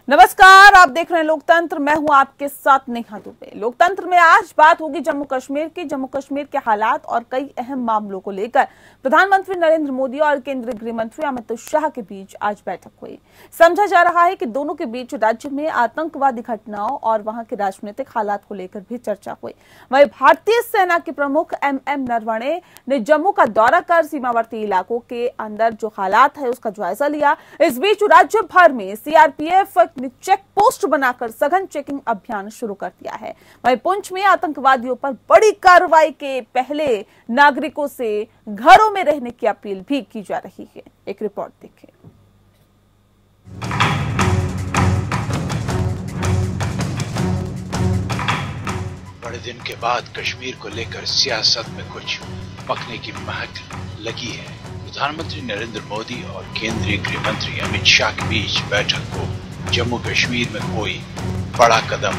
नमस्कार, आप देख रहे हैं लोकतंत्र। मैं हूं आपके साथ नेहा दुबे। लोकतंत्र में आज बात होगी जम्मू कश्मीर की। जम्मू कश्मीर के हालात और कई अहम मामलों को लेकर प्रधानमंत्री नरेंद्र मोदी और केंद्रीय गृह मंत्री अमित शाह के बीच आज बैठक हुई। समझा जा रहा है कि दोनों के बीच राज्य में आतंकवादी घटनाओं और वहां के राजनीतिक हालात को लेकर भी चर्चा हुई। वहीं भारतीय सेना के प्रमुख एमएम नरवणे ने जम्मू का दौरा कर सीमावर्ती इलाकों के अंदर जो हालात है उसका जायजा लिया। इस बीच राज्य भर में सीआरपीएफ चेक पोस्ट बनाकर सघन चेकिंग अभियान शुरू कर दिया है। वहीं पुंछ में आतंकवादियों पर बड़ी कार्रवाई के पहले नागरिकों से घरों में रहने की अपील भी की जा रही है। एक रिपोर्ट देखिए। बड़े दिन के बाद कश्मीर को लेकर सियासत में कुछ पकने की महक लगी है। प्रधानमंत्री नरेंद्र मोदी और केंद्रीय गृह मंत्री अमित शाह के बीच बैठक को जम्मू कश्मीर में कोई बड़ा कदम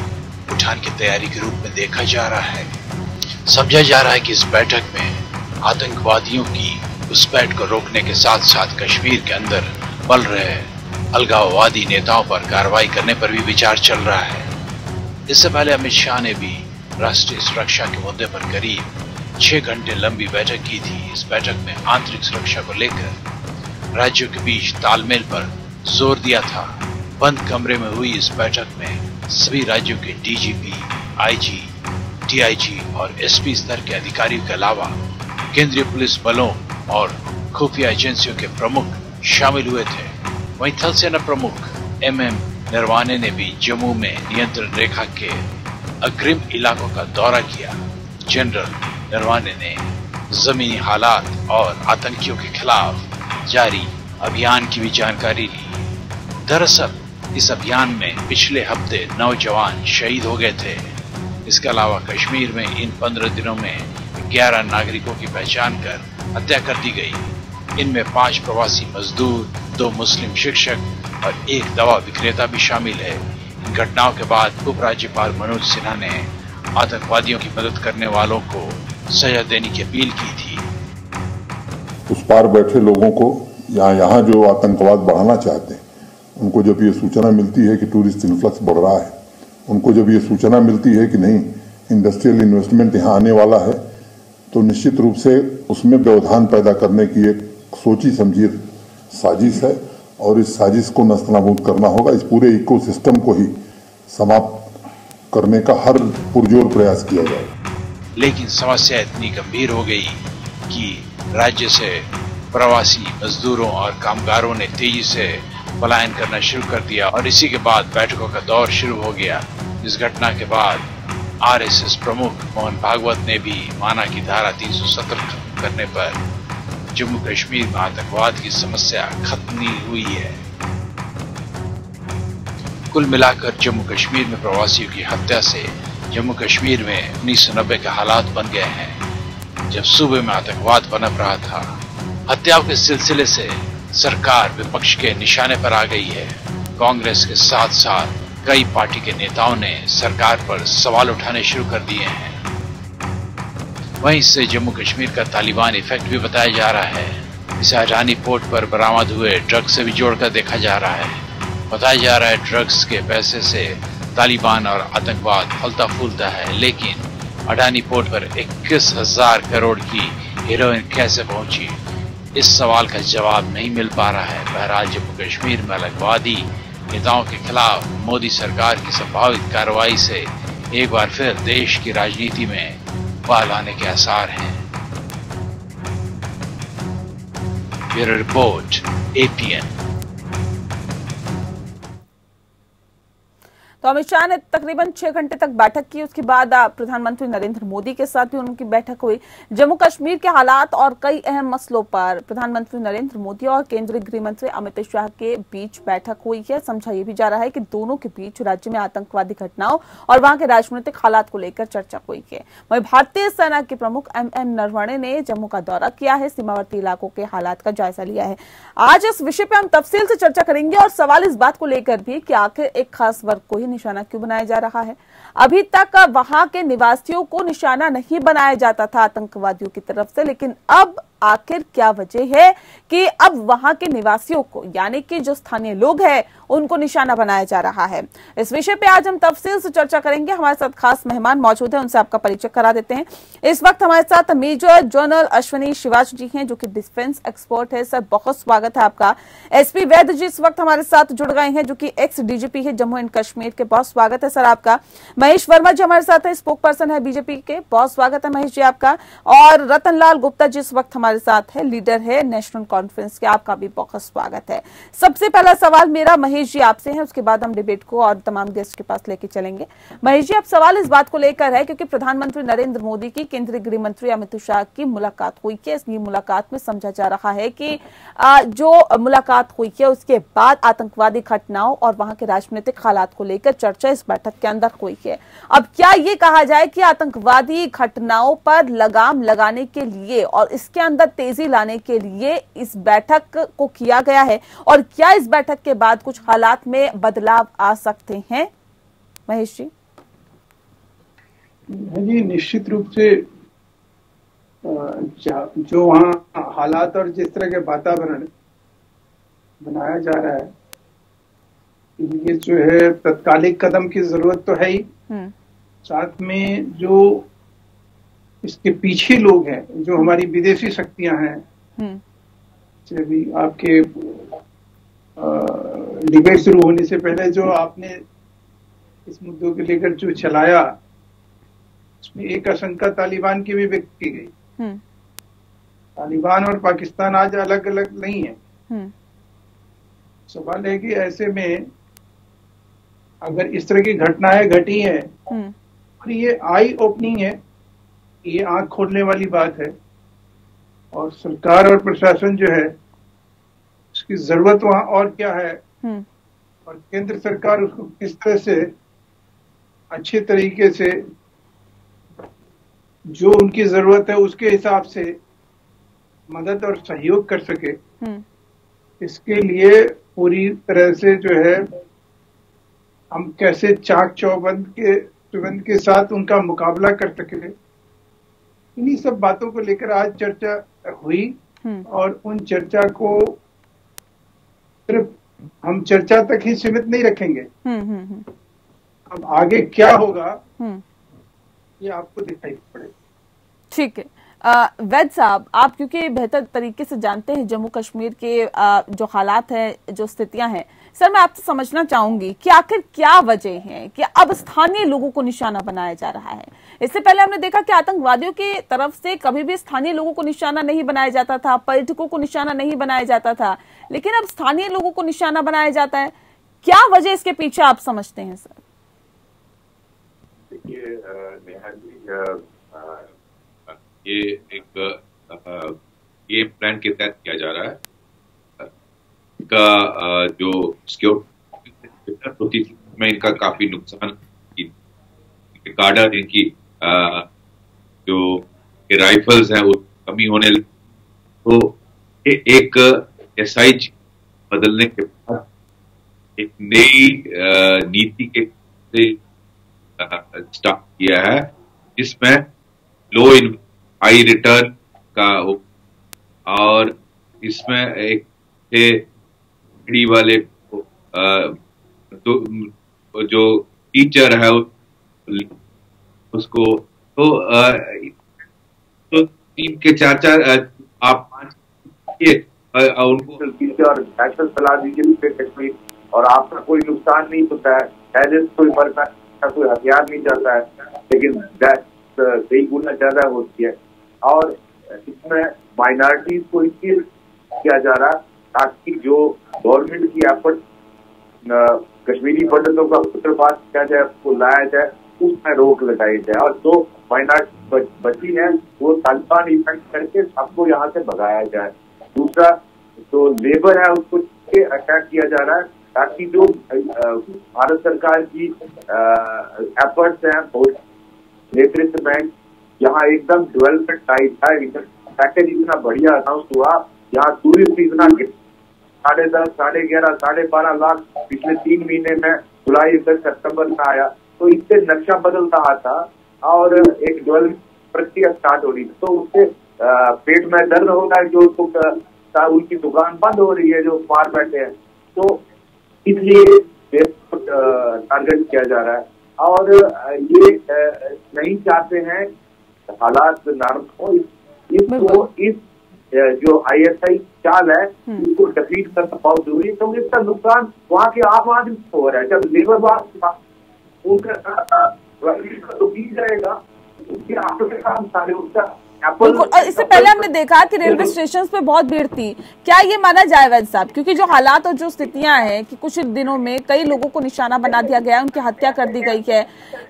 उठाने की तैयारी के रूप में देखा जा रहा है। समझा जा रहा है कि इस बैठक में आतंकवादियों की घुसपैठ को रोकने के साथ साथ कश्मीर के अंदर पल रहे अलगाववादी नेताओं पर कार्रवाई करने पर भी विचार चल रहा है। इससे पहले अमित शाह ने भी राष्ट्रीय सुरक्षा के मुद्दे पर करीब 6 घंटे लंबी बैठक की थी। इस बैठक में आंतरिक सुरक्षा को लेकर राज्यों के बीच तालमेल पर जोर दिया था। बंद कमरे में हुई इस बैठक में सभी राज्यों के डीजीपी, आईजी, डीआईजी और एसपी स्तर के अधिकारियों के अलावा केंद्रीय पुलिस बलों और खुफिया एजेंसियों के प्रमुख शामिल हुए थे। वहीं थल सेना प्रमुख एमएम नरवणे ने भी जम्मू में नियंत्रण रेखा के अग्रिम इलाकों का दौरा किया। जनरल नरवणे ने जमीनी हालात और आतंकियों के खिलाफ जारी अभियान की भी जानकारी ली। दरअसल इस अभियान में पिछले हफ्ते 9 जवान शहीद हो गए थे। इसके अलावा कश्मीर में इन 15 दिनों में 11 नागरिकों की पहचान कर हत्या कर दी गई। इनमें 5 प्रवासी मजदूर, 2 मुस्लिम शिक्षक और 1 दवा विक्रेता भी शामिल है। इन घटनाओं के बाद उपराज्यपाल मनोज सिन्हा ने आतंकवादियों की मदद करने वालों को सजा देने की अपील की थी। उस पार बैठे लोगों को यहाँ जो आतंकवाद बढ़ाना चाहते हैं, उनको जब ये सूचना मिलती है कि टूरिस्ट इन्फ्लक्स बढ़ रहा है, उनको जब ये सूचना मिलती है कि नहीं इंडस्ट्रियल इन्वेस्टमेंट यहाँ आने वाला है, तो निश्चित रूप से उसमें व्यवधान पैदा करने की एक सोची समझी साजिश है और इस साजिश को नस्तनाबूद करना होगा। इस पूरे इकोसिस्टम को ही समाप्त करने का हर पुरजोर प्रयास किया जाएगा। लेकिन समस्या इतनी गंभीर हो गई कि राज्य से प्रवासी मजदूरों और कामगारों ने तेजी से पलायन करना शुरू कर दिया और इसी के बाद बैठकों का दौर शुरू हो गया। इस घटना के बाद आरएसएस प्रमुख मोहन भागवत ने भी माना कि धारा 370 खत्म करने पर जम्मू कश्मीर में आतंकवाद की समस्या खत्म नहीं हुई है। कुल मिलाकर जम्मू कश्मीर में प्रवासियों की हत्या से जम्मू कश्मीर में 1990 के हालात बन गए हैं, जब सूबे में आतंकवाद पनप रहा था। हत्याओं के सिलसिले से सरकार विपक्ष के निशाने पर आ गई है। कांग्रेस के साथ साथ कई पार्टी के नेताओं ने सरकार पर सवाल उठाने शुरू कर दिए हैं। वहीं इससे जम्मू कश्मीर का तालिबान इफेक्ट भी बताया जा रहा है। इसे अडानी पोर्ट पर बरामद हुए ड्रग्स से भी जोड़कर देखा जा रहा है। बताया जा रहा है ड्रग्स के पैसे से तालिबान और आतंकवाद फलता फूलता है, लेकिन अडानी पोर्ट पर 21,000 करोड़ की हेरोइन कैसे पहुंची, इस सवाल का जवाब नहीं मिल पा रहा है। बहरहाल जम्मू कश्मीर में अलगाववादी नेताओं के खिलाफ मोदी सरकार की संभावित कार्रवाई से एक बार फिर देश की राजनीति में बहाल आने के आसार हैं। Bureau report, APN. तो अमित शाह ने तकरीबन 6 घंटे तक बैठक की। उसके बाद प्रधानमंत्री नरेंद्र मोदी के साथ भी उनकी बैठक हुई। जम्मू कश्मीर के हालात और कई अहम मसलों पर प्रधानमंत्री नरेंद्र मोदी और केंद्रीय गृह मंत्री अमित शाह के बीच बैठक हुई है। समझा ये भी जा रहा है कि दोनों के बीच राज्य में आतंकवादी घटनाओं और वहां के राजनीतिक हालात को लेकर चर्चा हुई है। वहीं भारतीय सेना के प्रमुख एमएम नरवणे ने जम्मू का दौरा किया है, सीमावर्ती इलाकों के हालात का जायजा लिया है। आज इस विषय पर हम तफसील से चर्चा करेंगे और सवाल इस बात को लेकर भी कि आखिर एक खास वर्ग को ही निशाना क्यों बनाया जा रहा है। अभी तक वहां के निवासियों को निशाना नहीं बनाया जाता था आतंकवादियों की तरफ से, लेकिन अब आखिर क्या वजह है कि अब वहां के निवासियों को यानी कि जो स्थानीय लोग हैं उनको निशाना बनाया जा रहा है। इस विषय पे आज हम तफसील से चर्चा करेंगे। हमारे साथ खास मेहमान मौजूद हैं, उनसे आपका परिचय करा देते हैं। इस वक्त हमारे साथ मेजर जनरल अश्विनी श्रीवास्तव जी हैं, जो कि डिफेंस एक्सपर्ट है। सर, बहुत स्वागत है आपका। एसपी वैद्य जी इस वक्त हमारे साथ जुड़ गए हैं, जो कि एक्स डीजीपी है जम्मू एंड कश्मीर के। बहुत स्वागत है सर आपका। महेश वर्मा जी हमारे साथ है, स्पोक पर्सन है बीजेपी के। बहुत स्वागत है महेश जी आपका। और रतन लाल गुप्ता जी इस वक्त हमारे साथ है, लीडर है नेशनल कॉन्फ्रेंस के। आपका भी बहुत स्वागत है। सबसे पहला सवाल मेरा महेश जी आपसे है, उसके बाद हम डिबेट को और तमाम गेस्ट के पास लेके चलेंगे। महेश जी, अब सवाल इस बात को लेकर है क्योंकि प्रधानमंत्री नरेंद्र मोदी की केंद्रीय गृह मंत्री अमित शाह की मुलाकात हुई है। इस मुलाकात में समझा जा रहा है कि जो मुलाकात हुई है उसके बाद आतंकवादी घटनाओं और वहां के राजनीतिक हालात को लेकर चर्चा इस बैठक के अंदर हुई है। अब क्या ये कहा जाए कि आतंकवादी घटनाओं पर लगाम लगाने के लिए और इसके अंदर तेजी लाने के लिए इस बैठक को किया गया है, और क्या इस बैठक के बाद कुछ हालात में बदलाव आ सकते हैं? महेश जी। जी, निश्चित रूप से जो वहाँ हालात और जिस तरह के वातावरण बनाया जा रहा है, ये जो है तत्कालिक कदम की जरूरत तो है ही, साथ में जो इसके पीछे लोग हैं, जो हमारी विदेशी शक्तियां हैं, अभी आपके डिबेट शुरू होने से पहले जो आपने इस मुद्दों के लेकर जो चलाया, उसमें एक आशंका तालिबान की भी व्यक्त की गई। तालिबान और पाकिस्तान आज अलग अलग नहीं है। सवाल है कि ऐसे में अगर इस तरह की घटनाएं घटी है और ये आई ओपनिंग है, ये आंख खोलने वाली बात है, और सरकार और प्रशासन जो है उसकी जरूरत वहां और क्या है, और केंद्र सरकार उसको किस तरह से अच्छे तरीके से जो उनकी जरूरत है उसके हिसाब से मदद और सहयोग कर सके, इसके लिए पूरी तरह से जो है हम कैसे चाक चौबंद के साथ उनका मुकाबला कर सके, इन्हीं सब बातों को लेकर आज चर्चा हुई। और उन चर्चा को सिर्फ हम चर्चा तक ही सीमित नहीं रखेंगे। अब आगे क्या होगा ये आपको दिखाई पड़ेगा। ठीक है। वैद साहब, आप क्योंकि बेहतर तरीके से जानते हैं जम्मू कश्मीर के जो हालात हैं, जो स्थितियां हैं, सर मैं आपसे समझना चाहूंगी कि आखिर क्या वजह है कि अब स्थानीय लोगों को निशाना बनाया जा रहा है। इससे पहले हमने देखा कि आतंकवादियों की तरफ से कभी भी स्थानीय लोगों को निशाना नहीं बनाया जाता था, पर्यटकों को निशाना नहीं बनाया जाता था, लेकिन अब स्थानीय लोगों को निशाना बनाया जाता है। क्या वजह इसके पीछे आप समझते हैं सर? देखिए नेहा जी, ये एक ये प्लान के तहत किया जा रहा है। इनका जो सिक्योरिटी होती थी में इनका काफी नुकसान, कार्डर, इनकी जो राइफल्स हैं वो कमी होने लगी, तो एक एसआईजी बदलने के बाद एक नई नीति के स्टार्ट किया है, जिसमें लो इन हाई रिटर्न का, और इसमें एक वाले जो टीचर है उसको तो 3 के 4 आप 5 उनको और नेशनल सलाह दीजिए कश्मीर, और आपका कोई नुकसान नहीं होता है, कोई मरता है, कोई हथियार नहीं जाता है, लेकिन कई गुना ज्यादा होती है। और इसमें माइनॉरिटीज को इसलिए किया जा रहा ताकि जो गवर्नमेंट की एफर्ट कश्मीरी पंडितों का पुत्रपात किया जाए, उसको लाया जाए, उसमें रोक लगाई जाए, और जो माइनॉरिटी बची है वो तालिबान इफेक्ट करके सबको यहाँ से भगाया जाए। दूसरा जो लेबर है उसको अटैक किया जा रहा है ताकि जो भारत सरकार की एफर्ट्स हैं, नेतृत्व में यहाँ एकदम डेवलपमेंट टाइप है, पैकेज इतना बढ़िया अनाउंस हुआ, यहाँ टूरिस्ट इतना 10.5, 11.5, 12.5 लाख पिछले 3 महीने में जुलाई से सितंबर में आया, तो इससे नक्शा बदल रहा था और एक डेवलपमेंट प्रक्रिया स्टार्ट हो रही थी। तो उससे पेट में दर्द हो रहा है, जो उनकी दुकान बंद हो रही है, जो बाहर बैठे हैं, तो इसलिए टारगेट किया जा रहा है। और ये नहीं चाहते हैं हालात नॉर्मल हो, इसको इस जो ISI चाल है इसको डिफीट करना बहुत जरूरी है, क्योंकि इसका नुकसान वहाँ के आम आदमी को हो रहा है। जब लेबर वाला उनका तो की जाएगा, उसके आगे काम सारे उसका। बिल्कुल, और इससे पहले हमने देखा कि रेलवे स्टेशन पे बहुत भीड़ थी। क्या ये माना जाए वैद साहब, क्योंकि जो हालात और जो स्थितियां हैं कि कुछ दिनों में कई लोगों को निशाना बना दिया गया है, उनकी हत्या कर दी गई है,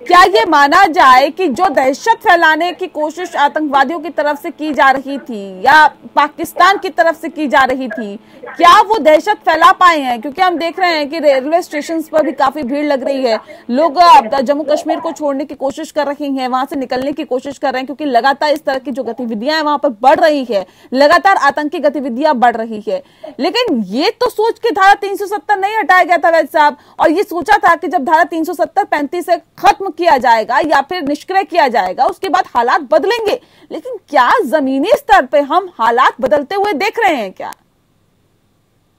क्या ये माना जाए कि जो दहशत फैलाने की कोशिश आतंकवादियों की तरफ से की जा रही थी या पाकिस्तान की तरफ से की जा रही थी, क्या वो दहशत फैला पाए हैं? क्योंकि हम देख रहे हैं कि रेलवे स्टेशन पर भी काफी भीड़ लग रही है, लोग जम्मू कश्मीर को छोड़ने की कोशिश कर रहे हैं, वहां से निकलने की कोशिश कर रहे हैं, क्योंकि लगातार इस तरह की गतिविधियां हैं वहां पर बढ़ रही है, लगातार आतंकी गतिविधियां बढ़ रही है। लेकिन ये तो सोच के धारा 370 नहीं हटाया गया था वैद साहब, और ये सोचा था कि जब धारा 370-35 से खत्म किया जाएगा या फिर निष्क्रिय किया जाएगा उसके बाद हालात बदलेंगे। लेकिन क्या जमीनी स्तर पे हम हालात बदलते हुए देख रहे हैं क्या?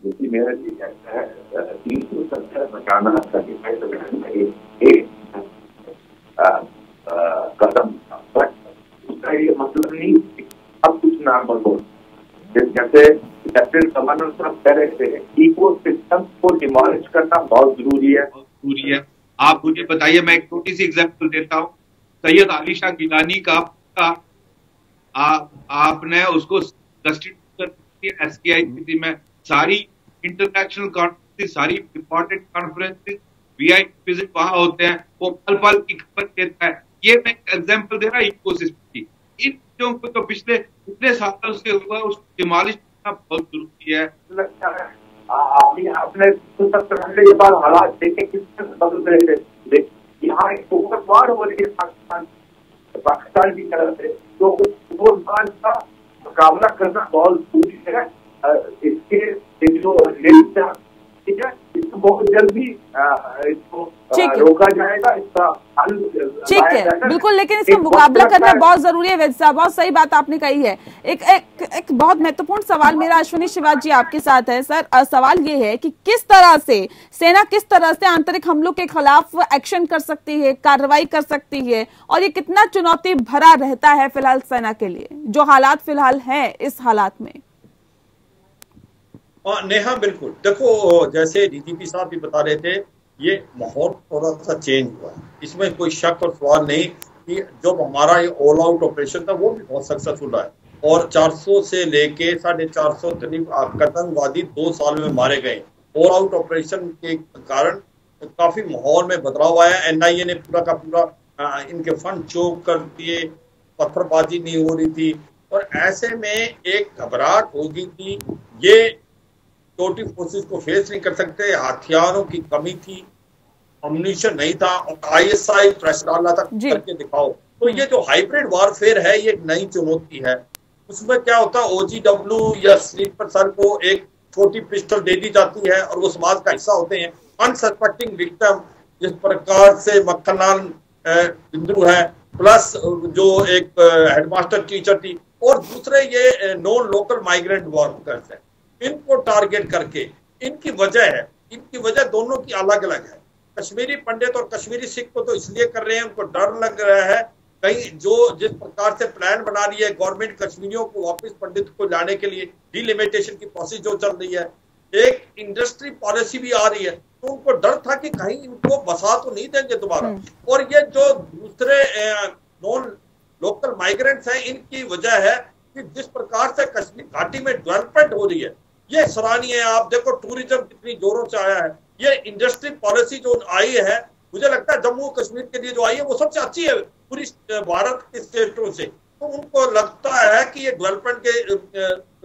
मेरा ये कहना है 370 हटाना एक कदम, उसका ये मतलब नहीं अब कुछ नॉर्मल हो। जैसे लेफ्टिनेंट गवर्नर साहब कह रहे थे, इको सिस्टम को डिमोलिश करना बहुत जरूरी है। आप मुझे बताइए, मैं एक छोटी सी एग्जांपल देता हूँ। सैयद अली शाह गिलानी का आपने उसको SKI में सारी इंटरनेशनल कॉन्फ्रेंस, सारी इम्पोर्टेंट कॉन्फ्रेंसेस, VIP विजिट वहां होते हैं, वो पल पल की खबर देता है। ये मैं एग्जांपल दे रहा हूँ इकोसिस्टम की। इन चीजों को तो पिछले कितने सालों से हुआ, उसको डिमोलिश करना बहुत जरूरी है। आपने ये बात हालात देखे किस बदल रहे थे। यहाँ एक वार हो रही है पाकिस्तान की तरफ से, तो वो का मुकाबला करना बहुत जरूरी है। इसके जो ठीक है, इसको बहुत जल्दी इसको रोका जाएगा, इसका हल ठीक है, बिल्कुल। लेकिन इसका मुकाबला करना बहुत जरूरी है वैद साहब, बहुत सही बात आपने कही है। एक बहुत महत्वपूर्ण सवाल मेरा अश्विनी शिवाजी जी आपके साथ है। सर, सवाल ये है कि किस तरह से सेना किस तरह से आंतरिक हमलों के खिलाफ एक्शन कर सकती है, कार्रवाई कर सकती है, और ये कितना चुनौती भरा रहता है फिलहाल सेना के लिए, जो हालात फिलहाल है इस हालात में? नेहा, बिल्कुल। देखो, जैसे DGP साहब भी बता रहे थे, ये माहौल थोड़ा सा चेंज हुआ है, इसमें कोई शक और सवाल नहीं कि जो हमारा ये ऑल आउट ऑपरेशन था वो भी बहुत सक्सेसफुल रहा है, और 400 से लेके 450 करीब आतंकवादी 2 साल में मारे गए। ऑल आउट ऑपरेशन के कारण काफी माहौल में बदलाव आया। NIA ने पूरा का पूरा इनके फंड चोक कर दिए, पत्थरबाजी नहीं हो रही थी, और ऐसे में एक घबराहट हो गई थी। ये छोटी फोर्सेस को फेस नहीं कर सकते, हथियारों की कमी थी, अम्यूनिशन नहीं था, और ISI प्रेस डाला था करके दिखाओ। तो ये जो हाइब्रिड वारफेयर है, ये एक नई चुनौती है। उसमें क्या होता है, OGW या स्लीपर सेल को एक छोटी पिस्टल दे दी जाती है और वो समाज का हिस्सा होते हैं। अनसस्पेक्टिंग विक्टिम, जिस प्रकार से मक्खनलाल बिंद्रू है, प्लस जो एक हेडमास्टर टीचर थी, और दूसरे ये नॉन लोकल माइग्रेंट वर्कर्स है, इनको टारगेट करके इनकी वजह दोनों की अलग अलग है। कश्मीरी पंडित और कश्मीरी सिख को तो इसलिए कर रहे हैं, उनको डर लग रहा है कहीं जिस प्रकार से प्लान बना रही है गवर्नमेंट कश्मीरियों को वापस पंडित को लाने के लिए, डिलिमिटेशन की प्रोसेस जो चल रही है, एक इंडस्ट्री पॉलिसी भी आ रही है, तो उनको डर था कि कहीं इनको बसा तो नहीं देंगे दोबारा। और ये जो दूसरे नॉन लोकल माइग्रेंट्स हैं, इनकी वजह है कि जिस प्रकार से कश्मीर घाटी में डेवलपमेंट हो रही है, ये सराहनीय है। आप देखो टूरिज्म कितनी जोरों से आया है। ये इंडस्ट्री पॉलिसी जो आई है, मुझे लगता है जम्मू कश्मीर के लिए जो आई है वो सबसे अच्छी है पूरी भारत के स्टेटों से। तो उनको लगता है कि ये डेवलपमेंट के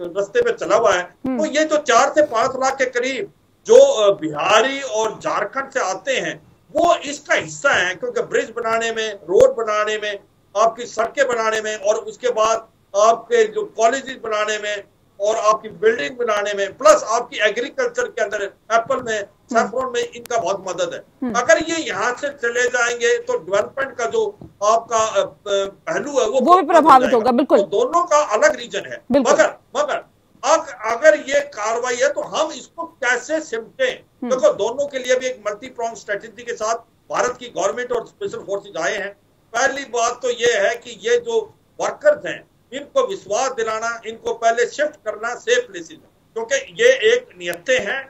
रास्ते पे चला हुआ है। तो ये जो 4 से 5 लाख के करीब जो बिहारी और झारखंड से आते हैं, वो इसका हिस्सा है, क्योंकि ब्रिज बनाने में, रोड बनाने में, आपकी सड़कें बनाने में, और उसके बाद आपके जो कॉलेजेस बनाने में, और आपकी बिल्डिंग बनाने में, प्लस आपकी एग्रीकल्चर के अंदर एप्पल में, सैफरॉन में इनका बहुत मदद है। अगर ये यहाँ से चले जाएंगे तो डेवलपमेंट का जो आपका पहलू है वो भी प्रभावित होगा। बिल्कुल, तो दोनों का अलग रीजन है। मगर अगर ये कार्रवाई है तो हम इसको कैसे सिमटे? देखो, दोनों के लिए भी एक मल्टी प्रॉन्ग स्ट्रेटेजी के साथ भारत की गवर्नमेंट और स्पेशल फोर्सेज आए हैं। पहली बात तो ये है कि ये जो वर्कर्स हैं इनको विश्वास दिलाना, इनको पहले शिफ्ट करना सेफ प्लेसेस, क्योंकि ये एक नियतें हैं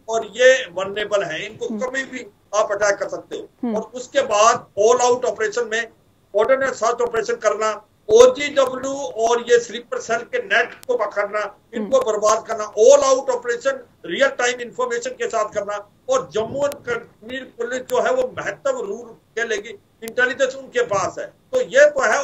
और ये वल्नरेबल हैं, इनको कभी भी आप अटैक कर सकते हो। और उसके बाद ऑल आउट ऑपरेशन में ऑर्डिनेंस सर्च ऑपरेशन करना, OGW और ये स्लीपर सेल के नेट को पकड़ना, इनको बर्बाद करना, all out operation real time information के साथ करना। और जम्मू एंड कश्मीर पुलिस जो है वो महत्व रूल खेलेगी, इंटेलिजेंस उनके पास है। तो ये तो है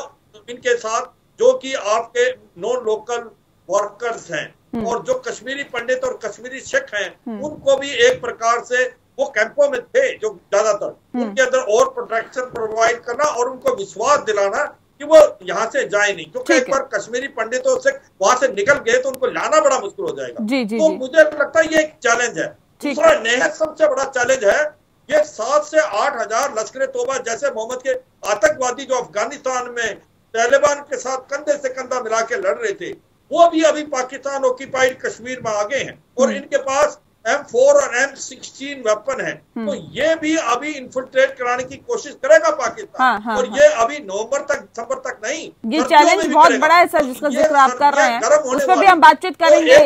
इनके साथ जो कि आपके नॉन लोकल वर्कर्स हैं और जो कश्मीरी पंडित और कश्मीरी सिख हैं उनको भी एक प्रकार से वो कैंपों में थे जो ज्यादातर, उनके अंदर और प्रोटेक्शन प्रोवाइड करना और उनको विश्वास दिलाना कि वो यहाँ से जाए नहीं, क्योंकि एक बार कश्मीरी पंडितों से वहां से निकल गए तो उनको लाना बड़ा मुश्किल हो जाएगा। तो मुझे लगता है ये एक चैलेंज है। दूसरा नेहत सबसे बड़ा चैलेंज है, ये 7 से 8 हजार लश्कर तोबा जैसे मोहम्मद के आतंकवादी जो अफगानिस्तान में तालिबान के साथ कंधे से कंधा मिला के लड़ रहे थे, वो भी अभी पाकिस्तान ऑक्यूपाइड कश्मीर में आ गए हैं और इनके पास M4 और M16 वेपन है। तो ये भी अभी इन्फिल्ट्रेट कराने की कोशिश करेगा पाकिस्तान। और ये अभी नवंबर तक, दिसंबर तक नहीं, ये चैलेंज बहुत बड़ा है सर जिसका जिक्र आप कर रहे हैं, उस पर भी हम बातचीत करेंगे।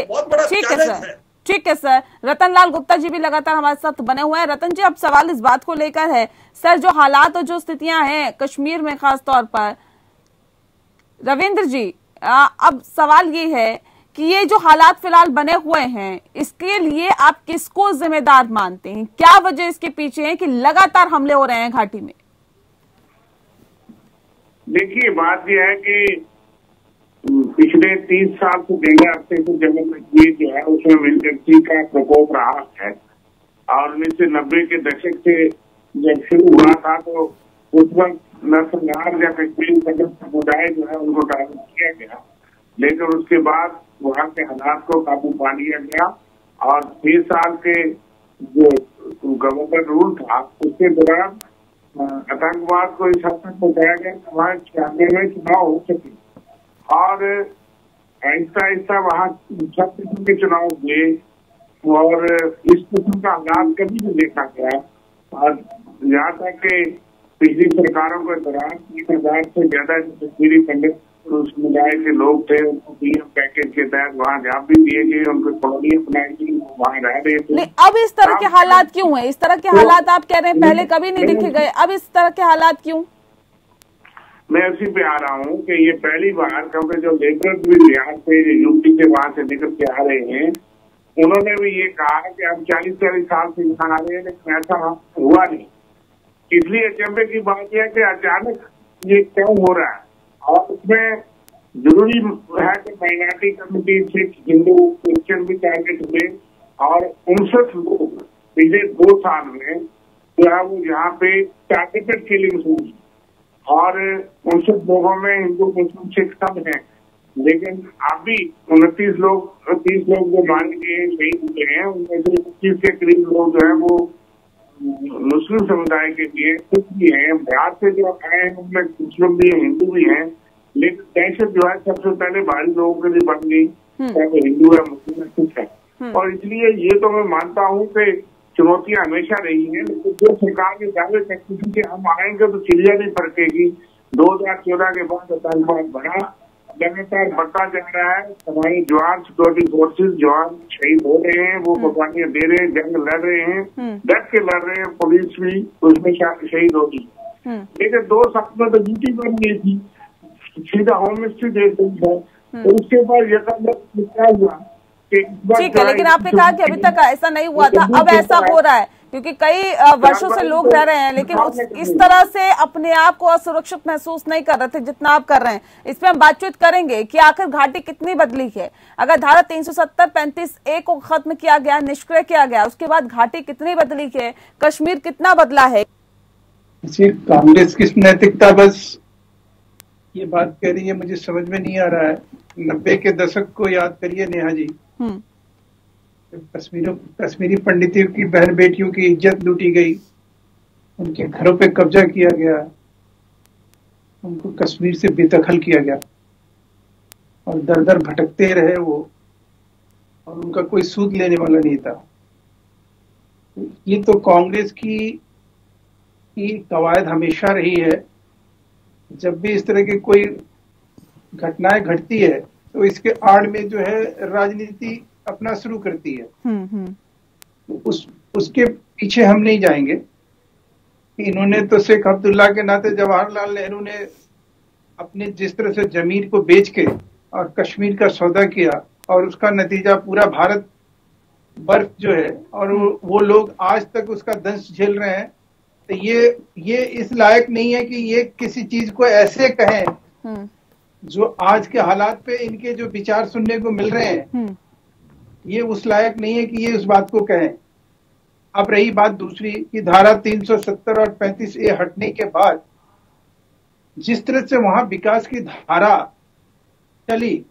ठीक है सर, ठीक है सर। रतन लाल गुप्ता जी भी लगातार हमारे साथ बने हुए हैं। रतन जी, अब सवाल इस बात को लेकर है सर, जो हालात और जो स्थितियां हैं कश्मीर में खास तौर पर, रविंद्र जी, अब सवाल ये है कि ये जो हालात फिलहाल बने हुए हैं इसके लिए आप किसको जिम्मेदार मानते हैं? क्या वजह इसके पीछे है कि लगातार हमले हो रहे हैं घाटी में? देखिए, बात यह है कि पिछले 30 साल से देने हफ्ते से जम्मू कश्मीर जो है उसमें मिलिटेंसी का प्रकोप रहा है। और 1990 के दशक से जब शुरू हुआ था तो उस वक्त नरसंहार या कश्मीर समुदाय जो है उनको टारगेट किया गया, लेकिन उसके बाद वहाँ के हालात को काबू पा लिया गया। और 6 साल के जो गवर्नर रूल था उसके दौरान आतंकवाद को इस हद तक पहुंचाया गया कि वहाँ 96 में चुनाव हो सके और आहिस्ता आहिस्ता वहाँ 6 किस्म के चुनाव हुए और इस किस्म का हालात कभी नहीं देखा गया। और यहाँ तक कि पिछली सरकारों के दौरान 30,000 से ज्यादा कश्मीरी पंडित उस समुदाय के लोग थे, उनको पीएम पैकेज के तहत वहाँ जॉब भी दिए गए, उनको कॉलोनियां बनाई गई, वहाँ रह रहे थे। अब इस तरह के हालात क्यों हैं? इस तरह के हालात आप कह रहे हैं पहले कभी नहीं देखे गए, अब इस तरह के हालात क्यों? मैं उसी पे आ रहा हूँ कि ये पहली बार, क्योंकि जो लेबर भी बिहार से यूपी से वहां से निकल के आ रहे हैं, उन्होंने भी ये कहा कि हम 40-40 साल से यहाँ आ रहे हैं लेकिन ऐसा हुआ नहीं। इसलिए अचंभे की बात यह है कि अचानक ये क्यों हो रहा है। और उसमें जरूरी है कि minority community, Sikh, Hindu, Christian भी टारगेट हुए और 59 लोग पिछले 2 साल में जो है वो यहाँ पे टारगेटेड किलिंग हुई और 59 लोगों में हिंदू, मुस्लिम, सिख सब हैं। लेकिन अभी 29 लोग, 30 लोग जो मारे गए शहीद हुए हैं, उनमें से 25 के करीब लोग जो है वो मुस्लिम समुदाय के लिए सिख भी हैं। बिहार से जो आए हैं उनमें मुस्लिम भी हैं, हिंदू भी हैं, लेकिन दहशत जो है सबसे पहले बाहरी लोगों के लिए बन गई, चाहे वो हिंदू है, मुस्लिम है, सिख है। और इसलिए ये तो मैं मानता हूँ कि चुनौतियां हमेशा रही हैं, लेकिन जो सरकार के दावे किसी से हम आएंगे तो चिड़िया नहीं फड़केगी। 2014 के बाद आतंकवाद बढ़ा, लगातार बढ़ता जा रहा है। हमारे जवान, सिक्योरिटी फोर्सेज जवान शहीद हो रहे हैं, वो कुर्बानियां दे रहे हैं, जंग लड़ रहे हैं, डट के लड़ रहे हैं, पुलिस भी उसमें शहीद होगी। लेकिन 2 साल में तो ड्यूटी बन गई थी, सीधा होम मिनिस्ट्री दे दी है। तो उसके बाद ये क्या हुआ? ठीक है, लेकिन आपने कहा कि अभी तक ऐसा नहीं हुआ था, अब ऐसा हो रहा है क्योंकि कई वर्षों से लोग रह रहे हैं, लेकिन इस तरह से अपने आप को असुरक्षित महसूस नहीं कर रहे थे जितना आप कर रहे हैं। इस पे हम बातचीत करेंगे कि आखिर घाटी कितनी बदली है। अगर धारा 370-35A को खत्म किया गया, निष्क्रिय किया गया, उसके बाद घाटी कितनी बदली है, कश्मीर कितना बदला है? कांग्रेस की नैतिकता बस ये बात कह रही है मुझे समझ में नहीं आ रहा है। 90 के दशक को याद करिए नेहा जी। कश्मीरी पंडितों की बहन बेटियों की इज्जत लूटी गई, उनके घरों पे कब्जा किया गया, उनको कश्मीर से बेदखल किया गया और दर दर भटकते रहे वो, और उनका कोई सूद लेने वाला नहीं था। ये तो कांग्रेस की कवायद हमेशा रही है, जब भी इस तरह की कोई घटनाएं घटती है तो इसके आड़ में जो है राजनीति अपना शुरू करती है। उसके पीछे हम नहीं जाएंगे। इन्होंने तो शेख अब्दुल्ला के नाते जवाहरलाल नेहरू ने अपने जिस तरह से जमीन को बेच के और कश्मीर का सौदा किया और उसका नतीजा पूरा भारत बर्फ जो है, और वो लोग आज तक उसका दंश झेल रहे हैं। तो ये इस लायक नहीं है कि ये किसी चीज को ऐसे कहें जो आज के हालात पे इनके जो विचार सुनने को मिल रहे हैं, ये उस लायक नहीं है कि ये उस बात को कहें। अब रही बात दूसरी कि धारा 370 और 35A हटने के बाद जिस तरह से वहां विकास की धारा चली,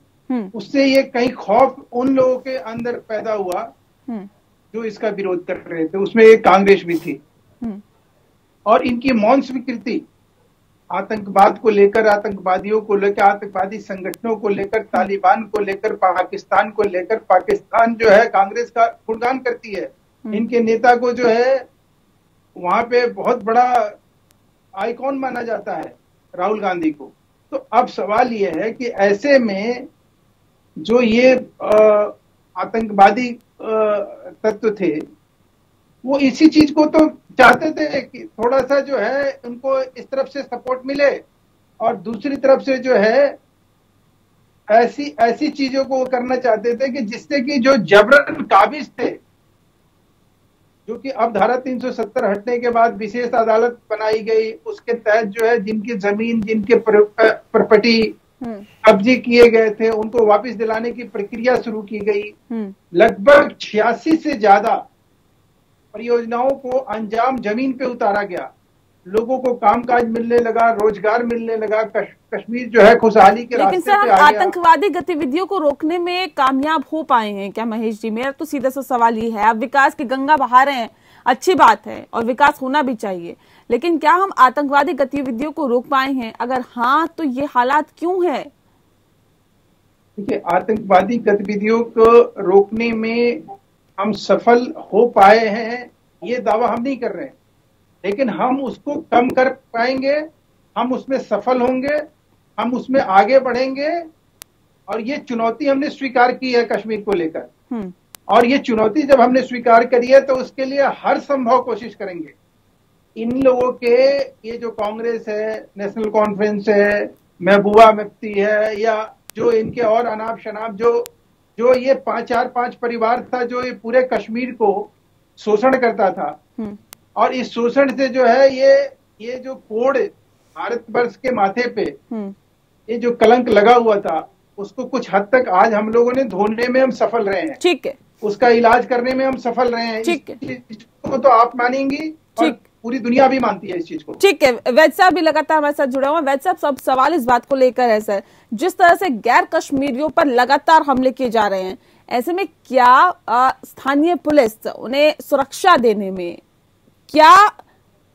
उससे ये कहीं खौफ उन लोगों के अंदर पैदा हुआ जो इसका विरोध कर रहे थे। उसमें एक कांग्रेस भी थी और इनकी मौन स्वीकृति आतंकवाद को लेकर, आतंकवादियों को लेकर, आतंकवादी संगठनों को लेकर, तालिबान को लेकर, पाकिस्तान को लेकर, पाकिस्तान जो है कांग्रेस का गुणगान करती है। इनके नेता को जो है वहां पे बहुत बड़ा आइकॉन माना जाता है, राहुल गांधी को। तो अब सवाल ये है कि ऐसे में जो ये आतंकवादी तत्व थे, वो इसी चीज को तो चाहते थे कि थोड़ा सा जो है उनको इस तरफ से सपोर्ट मिले, और दूसरी तरफ से जो है ऐसी चीजों को करना चाहते थे कि जिससे कि जो जबरन काबिज थे, जो कि अब धारा 370 हटने के बाद विशेष अदालत बनाई गई, उसके तहत जो है जिनकी जमीन, जिनके प्रॉपर्टी कब्जे किए गए थे, उनको वापस दिलाने की प्रक्रिया शुरू की गई। लगभग 86 से ज्यादा परियोजनाओं को अंजाम जमीन पे उतारा गया, लोगों को कामकाज मिलने लगा, रोजगार मिलने लगा, कश्मीर जो है खुशहाली के रास्ते पे आ गया। लेकिन सर, आतंकवादी गतिविधियों को रोकने में कामयाब हो पाए हैं क्या महेश जी? मेरा तो सीधा सा सवाल ये है, आप विकास की गंगा बहा रहे हैं, अच्छी बात है और विकास होना भी चाहिए, लेकिन क्या हम आतंकवादी गतिविधियों को रोक पाए हैं? अगर हाँ, तो ये हालात क्यों है? देखिए, आतंकवादी गतिविधियों को रोकने में हम सफल हो पाए हैं ये दावा हम नहीं कर रहे हैं, लेकिन हम उसको कम कर पाएंगे, हम उसमें सफल होंगे, हम उसमें आगे बढ़ेंगे। और ये चुनौती हमने स्वीकार की है कश्मीर को लेकर, और ये चुनौती जब हमने स्वीकार करी है तो उसके लिए हर संभव कोशिश करेंगे। इन लोगों के, ये जो कांग्रेस है, नेशनल कॉन्फ्रेंस है, महबूबा मुफ्ती है, या जो इनके और अनाप शनाप जो ये 5 परिवार था जो ये पूरे कश्मीर को शोषण करता था, और इस शोषण से जो है ये जो कोड भारतवर्ष के माथे पे ये जो कलंक लगा हुआ था, उसको कुछ हद तक आज हम लोगों ने धोने में हम सफल रहे हैं। ठीक है, उसका इलाज करने में हम सफल रहे हैं। ठीक है, इस चीज को तो आप मानेंगी और पूरी दुनिया भी मानती है इस चीज को। ठीक है, वैद साहब भी लगातार हमारे साथ जुड़ा हुआ। वैद साहब, सब सवाल इस बात को लेकर है सर, जिस तरह से गैर कश्मीरियों पर लगातार हमले किए जा रहे हैं, ऐसे में क्या स्थानीय पुलिस उन्हें सुरक्षा देने में क्या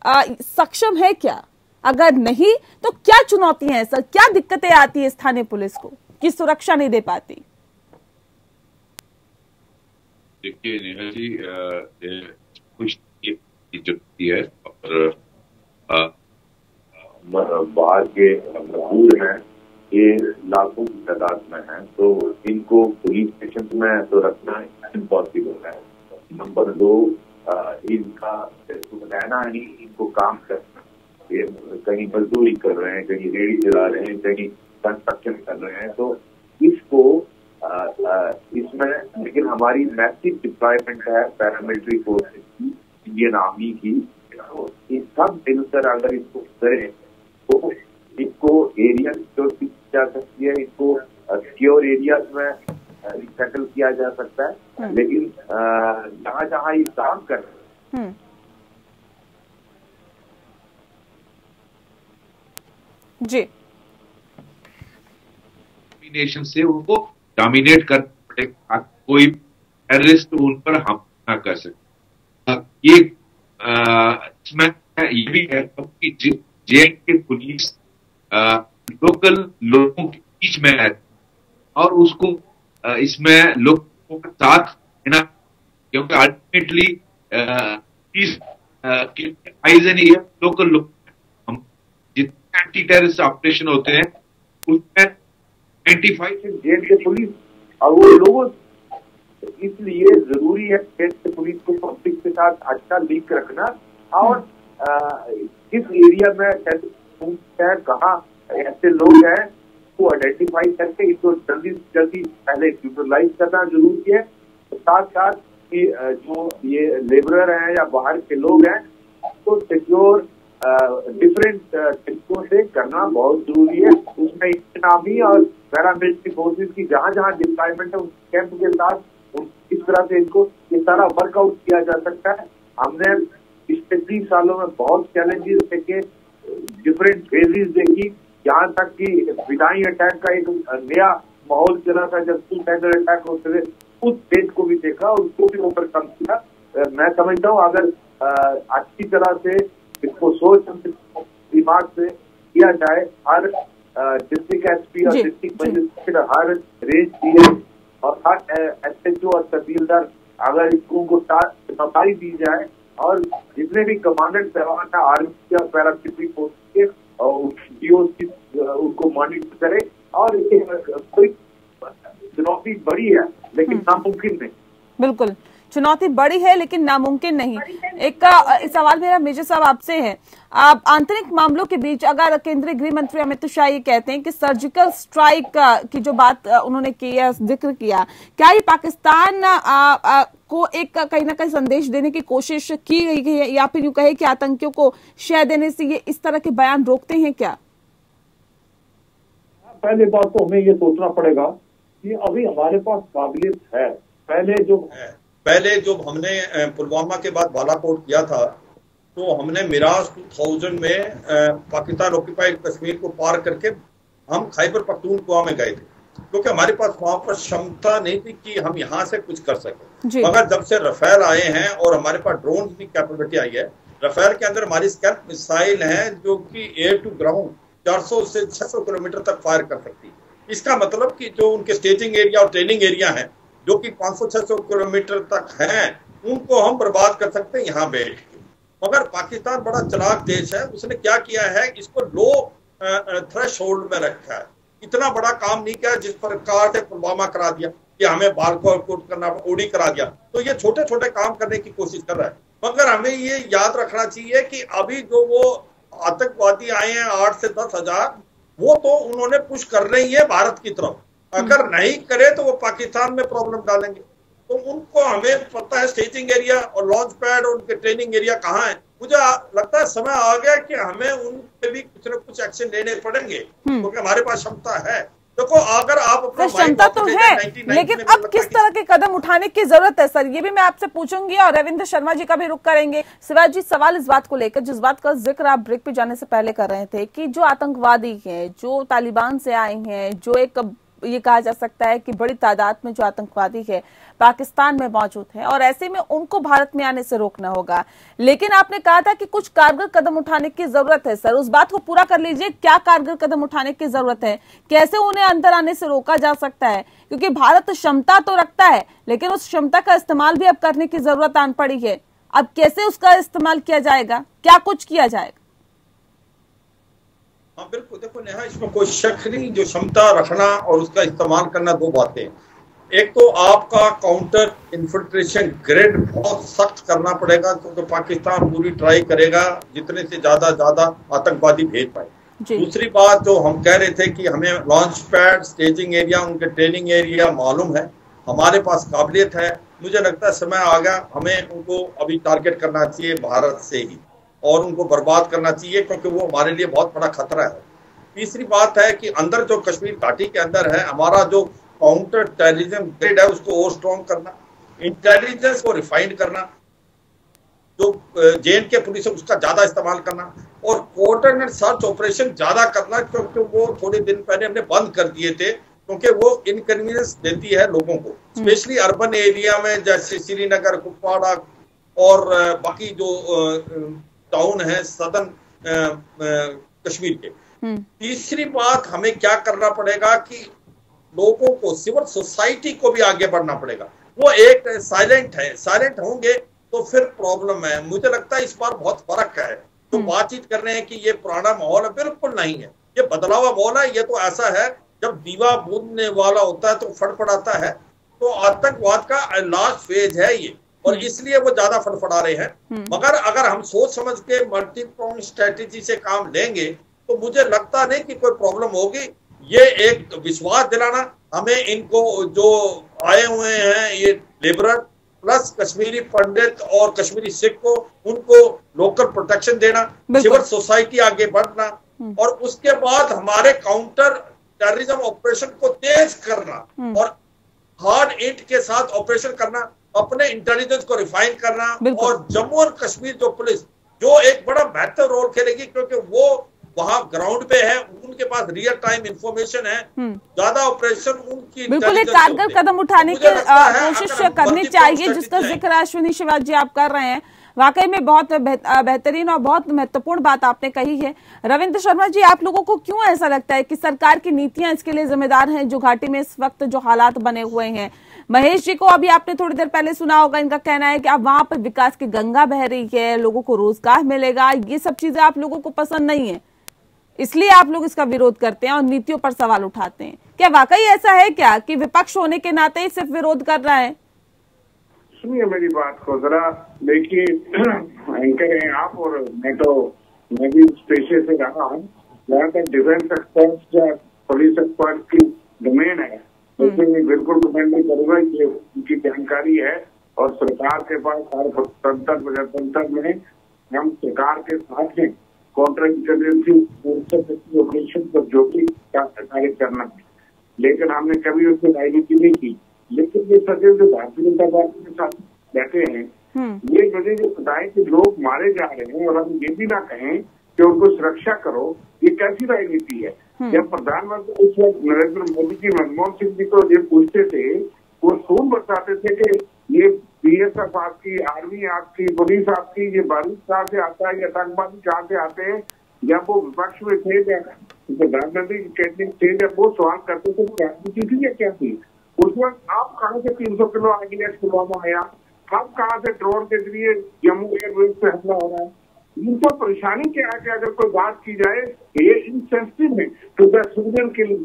सक्षम है क्या? अगर नहीं तो क्या चुनौती है सर, क्या दिक्कतें आती है स्थानीय पुलिस को कि सुरक्षा नहीं दे पाती? देखिए नेहा जी, कुछ जरूरी है, और बाहर के मजदूर हैं, ये लाखों की तादाद में हैं, तो इनको पुलिस स्टेशन में तो रखना इम्पॉसिबल है। नंबर 2, इनका रहना ही, इनको काम करना, ये कहीं मजदूरी कर रहे हैं, कहीं रेहड़ी चला रहे हैं, कहीं कंस्ट्रक्शन कर रहे हैं, तो इसको इसमें, लेकिन हमारी मैसिव डिप्लॉयमेंट है पैरामिलिट्री फोर्सेस की, इंडियन आर्मी की, तो ये सब मिलकर अगर इसको करें तो इसको एरिया सिक्योरिटी की जा सकती है, इसको सिक्योर एरियाज में रिसेटल किया जा सकता है। लेकिन जहां जहां ये काम कर रहे हैं, जी नेशन से उनको डोमिनेट कर पड़ेगा, कोई टेररिस्ट उन पर हमला न कर सके। ये इसमें ये भी है कि JNK पुलिस लोकल लोगों के बीच में है और उसको इसमें लोगों का साथ देना, क्योंकि अल्टीमेटली लोकल लोग, हम जितने एंटी टेररिस्ट ऑपरेशन होते हैं उसमें 95 से JNK पुलिस और वो लोगों, इसलिए जरूरी है JNK पुलिस को पब्लिक के साथ अच्छा लिंक रखना और किस एरिया में कहाँ ऐसे लोग हैं को आइडेंटिफाई करके इसको जल्दी से जल्दी पहले न्यूट्रलाइज करना जरूरी है। तो साथ साथ कि जो ये लेबरर हैं या बाहर के लोग हैं तो सिक्योर डिफरेंट तरीकों से करना बहुत जरूरी है। उसमें इंडियन आर्मी और पैरामिलिट्री फोर्सेज की जहां जहां डिप्लॉयमेंट है उस कैंप के साथ इस तरह से इनको ये सारा वर्कआउट किया जा सकता है। हमने पिछले 30 सालों में बहुत चैलेंजेस देखे, डिफरेंट फेजेस देखी, यहाँ तक कि विदाई अटैक का एक नया माहौल चला था जब सुसाइडल अटैक होते थे, उस फेज को भी देखा और उसको भी ओवरकम किया। मैं समझता हूँ अगर अच्छी तरह से इसको सोच दिमाग से किया जाए, हर डिस्ट्रिक्ट SP और डिस्ट्रिक्ट मजिस्ट्रेट हर रेंज DI और हर SHO और तहसीलदार अगर इसको उनको जिम्मेदारी दी जाए और जितने भी कमांडेंट है आर्मी या पैरामिलिट्री फोर्स के उनको मॉनिटर करे। और कोई चुनौती बड़ी है लेकिन नामुमकिन नहीं। बिल्कुल, चुनौती बड़ी है लेकिन नामुमकिन नहीं। एक सवाल मेरा मेजर साहब आपसे है, आप आंतरिक मामलों के बीच अगर केंद्रीय गृह मंत्री अमित शाह ये कहते हैं कि सर्जिकल स्ट्राइक की जो बात उन्होंने किया, जिक्र किया, क्या ये पाकिस्तान को एक कहीं ना कहीं संदेश देने की कोशिश की गई है या फिर यूं कहे कि आतंकियों को शह देने से ये इस तरह के बयान रोकते हैं क्या? पहले बात तो हमें ये सोचना पड़ेगा कि अभी हमारे पास काबिलियत है। पहले जो हमने पुलवामा के बाद बालाकोट किया था तो हमने मिराज 2000 में पाकिस्तान ऑक्यूपाइड कश्मीर को पार करके हम खैबर पख्तूनख्वा में गए थे, क्योंकि हमारे पास वहां पर क्षमता नहीं थी कि हम यहाँ से कुछ कर सके। मगर जब से रफेल आए हैं और हमारे पास ड्रोन की कैपेबिलिटी आई है, रफेल के अंदर हमारी स्कैल्प मिसाइल है जो कि एयर टू ग्राउंड 400 से 600 किलोमीटर तक फायर कर सकती है। इसका मतलब कि जो उनके स्टेजिंग एरिया और ट्रेनिंग एरिया है जो कि 500-600 किलोमीटर तक हैं, उनको हम बर्बाद कर सकते हैं यहाँ बैठ के। मगर पाकिस्तान बड़ा चालाक देश है, उसने क्या किया है, इसको लो थ्रेशोल्ड में रखा है। इतना बड़ा काम नहीं किया जिस प्रकार से पुलवामा करा दिया कि हमें बालाकोट करना, ओडी करा दिया। तो ये छोटे छोटे काम करने की कोशिश कर रहा है। मगर हमें ये याद रखना चाहिए कि अभी जो वो आतंकवादी आए हैं 8 से 10 हजार, वो तो उन्होंने पुश कर रही है भारत की तरफ। अगर नहीं करे तो वो पाकिस्तान में प्रॉब्लम डालेंगे। तो उनको हमें पता है स्टेजिंग एरिया और लॉन्च पैड और उनके ट्रेनिंग एरिया कहाँ है। मुझे लगता है समय आ गया कि हमें उन पे भी कुछ न कुछ एक्शन लेने पड़ेंगे, क्योंकि हमारे पास क्षमता है। देखो अगर आप अपना क्षमता तो है, लेकिन अब किस तरह के कदम उठाने की जरूरत है सर, ये भी मैं आपसे पूछूंगी और रविंद्र शर्मा जी का भी रुख करेंगे। शिवाजी जी, सवाल इस बात को लेकर जिस बात का जिक्र आप ब्रेक पे जाने से पहले कर रहे थे कि जो आतंकवादी हैं, जो तालिबान से आए हैं, जो एक ये कहा जा सकता है कि बड़ी तादाद में जो आतंकवादी है पाकिस्तान में मौजूद है और ऐसे में उनको भारत में आने से रोकना होगा, लेकिन आपने कहा था कि कुछ कारगर कदम उठाने की जरूरत है। सर, उस बात को पूरा कर लीजिए, क्या कारगर कदम उठाने की जरूरत है, कैसे उन्हें अंदर आने से रोका जा सकता है? क्योंकि भारत क्षमता तो रखता है लेकिन उस क्षमता का इस्तेमाल भी अब करने की जरूरत आन पड़ी है। अब कैसे उसका इस्तेमाल किया जाएगा, क्या कुछ किया जाएगा? हाँ बिल्कुल, देखो नेहा, इसमें कोई शक नहीं, जो क्षमता रखना और उसका इस्तेमाल करना दो बातें। एक तो आपका काउंटर इन्फिल्ट्रेशन ग्रिड बहुत सख्त करना पड़ेगा, क्योंकि पाकिस्तान पूरी ट्राई करेगा जितने से ज्यादा आतंकवादी भेज पाए। दूसरी बात जो हम कह रहे थे कि हमें लॉन्च पैड, स्टेजिंग एरिया, उनके ट्रेनिंग एरिया मालूम है, हमारे पास काबिलियत है। मुझे लगता है समय आ गया, हमें उनको अभी टारगेट करना चाहिए भारत से ही और उनको बर्बाद करना चाहिए, क्योंकि वो हमारे लिए बहुत बड़ा खतरा है। तीसरी बात है कि अंदर जो कश्मीर घाटी के अंदर है, हमारा जो काउंटर टेररिज्म ग्रिड है उसको और स्ट्रॉन्ग करना, इंटेलिजेंस को रिफाइंड करना, जो JNK पुलिस है उसका ज्यादा इस्तेमाल करना और कोऑर्डिनेट सर्च ऑपरेशन ज्यादा करना, क्योंकि वो थोड़े दिन पहले हमने बंद कर दिए थे क्योंकि वो इनकन्वीनियंस देती है लोगों को, स्पेशली अर्बन एरिया में जैसे श्रीनगर, कुपवाड़ा और बाकी जो टाउन है सदर्न कश्मीर के। तीसरी बात, हमें क्या करना पड़ेगा कि लोगों को, सिविल सोसाइटी को भी आगे बढ़ना पड़ेगा। वो एक साइलेंट होंगे तो फिर प्रॉब्लम है। मुझे लगता है इस बार बहुत फर्क है। तो बातचीत कर रहे हैं कि ये पुराना माहौल है, बिल्कुल नहीं है, ये बदला हुआ माहौल है। ये तो ऐसा है जब दीवा बूंदने वाला होता है तो फड़फड़ाता है। तो आतंकवाद का लास्ट फेज है ये, और इसलिए वो ज्यादा फड़फड़ा रहे हैं। मगर अगर हम सोच समझ के मल्टी प्रोंग स्ट्रेटेजी से काम लेंगे तो मुझे लगता नहीं कि कोई प्रॉब्लम होगी। ये एक विश्वास दिलाना, हमें इनको जो आए हुए हैं ये लेबरर प्लस कश्मीरी पंडित और कश्मीरी सिख को, उनको लोकल प्रोटेक्शन देना, सिविल सोसाइटी आगे बढ़ना, और उसके बाद हमारे काउंटर टेररिज्म ऑपरेशन को तेज करना और हार्ड हिट के साथ ऑपरेशन करना, अपने इंटेलिजेंस को रिफाइन करना, और जम्मू और कश्मीर जो पुलिस जो एक बड़ा बेहतर रोल खेलेगी, क्योंकि वो वहां ग्राउंड पे है, उनके पास रियल टाइम इंफॉर्मेशन है, ज्यादा ऑपरेशन उनकी बिल्कुल एक कारगर कदम उठाने की कोशिश करनी चाहिए, जिसका जिक्र अश्विनी शिवाजी जी आप कर रहे हैं। वाकई में बहुत बेहतरीन और बहुत महत्वपूर्ण बात आपने कही है। रविंद्र शर्मा जी, आप लोगों को क्यों ऐसा लगता है कि सरकार की नीतियां इसके लिए जिम्मेदार हैं जो घाटी में इस वक्त जो हालात बने हुए हैं? महेश जी को अभी आपने थोड़ी देर पहले सुना होगा, इनका कहना है कि अब वहां पर विकास की गंगा बह रही है, लोगों को रोजगार मिलेगा, ये सब चीजें आप लोगों को पसंद नहीं है, इसलिए आप लोग इसका विरोध करते हैं और नीतियों पर सवाल उठाते हैं। क्या वाकई ऐसा है क्या कि विपक्ष होने के नाते ही सिर्फ विरोध कर रहा है? सुनिए मेरी बात को जरा, देखिए एंकर हैं आप, और मैं भी उस पेशे से रहा हूँ। जहाँ तक डिफेंस एक्सपर्ट या पुलिस एक्सपर्ट की डोमेन है, उसमें मैं बिल्कुल कमेंट नहीं करूंगा, ये उनकी जानकारी है। और सरकार के पास हर तंत्र में हम सरकार के साथ हैं, कॉन्ट्रैक्ट ऑपरेशन पर जो भी कार्य करना है, लेकिन हमने कभी उसकी राजनीति नहीं की। लेकिन ये सदैव जो भारतीय जनता पार्टी के साथ बैठे हैं, ये मुझे जो बताए कि लोग मारे जा रहे हैं और हम ये भी ना कहें कि उनको सुरक्षा करो, ये कैसी राजनीति है? जब प्रधानमंत्री उस वक्त नरेंद्र मोदी जी मनमोहन सिंह जी को ये पूछते थे, वो खून बताते थे कि ये बीएसएफ आपकी, आर्मी आपकी, पुलिस आपकी, ये बारूद कहाँ से आता है, ये आतंकवादी कहाँ से आते हैं? जब वो विपक्ष में थे, प्रधानमंत्री कैबिनेट थे, जब वो सवाल करते थे राजनीति थी या क्या थी? उस वक्त आप कहाँ से 300 किलो आईडीएक्स पुलवामा आया, अब कहाँ से ड्रोन के जरिए जम्मू एयरवेज पे हमला हो रहा है? इनको परेशानी क्या है कि अगर कोई बात की जाए, ये इनसेंसिटिव है टू द सिविलियन किलिंग।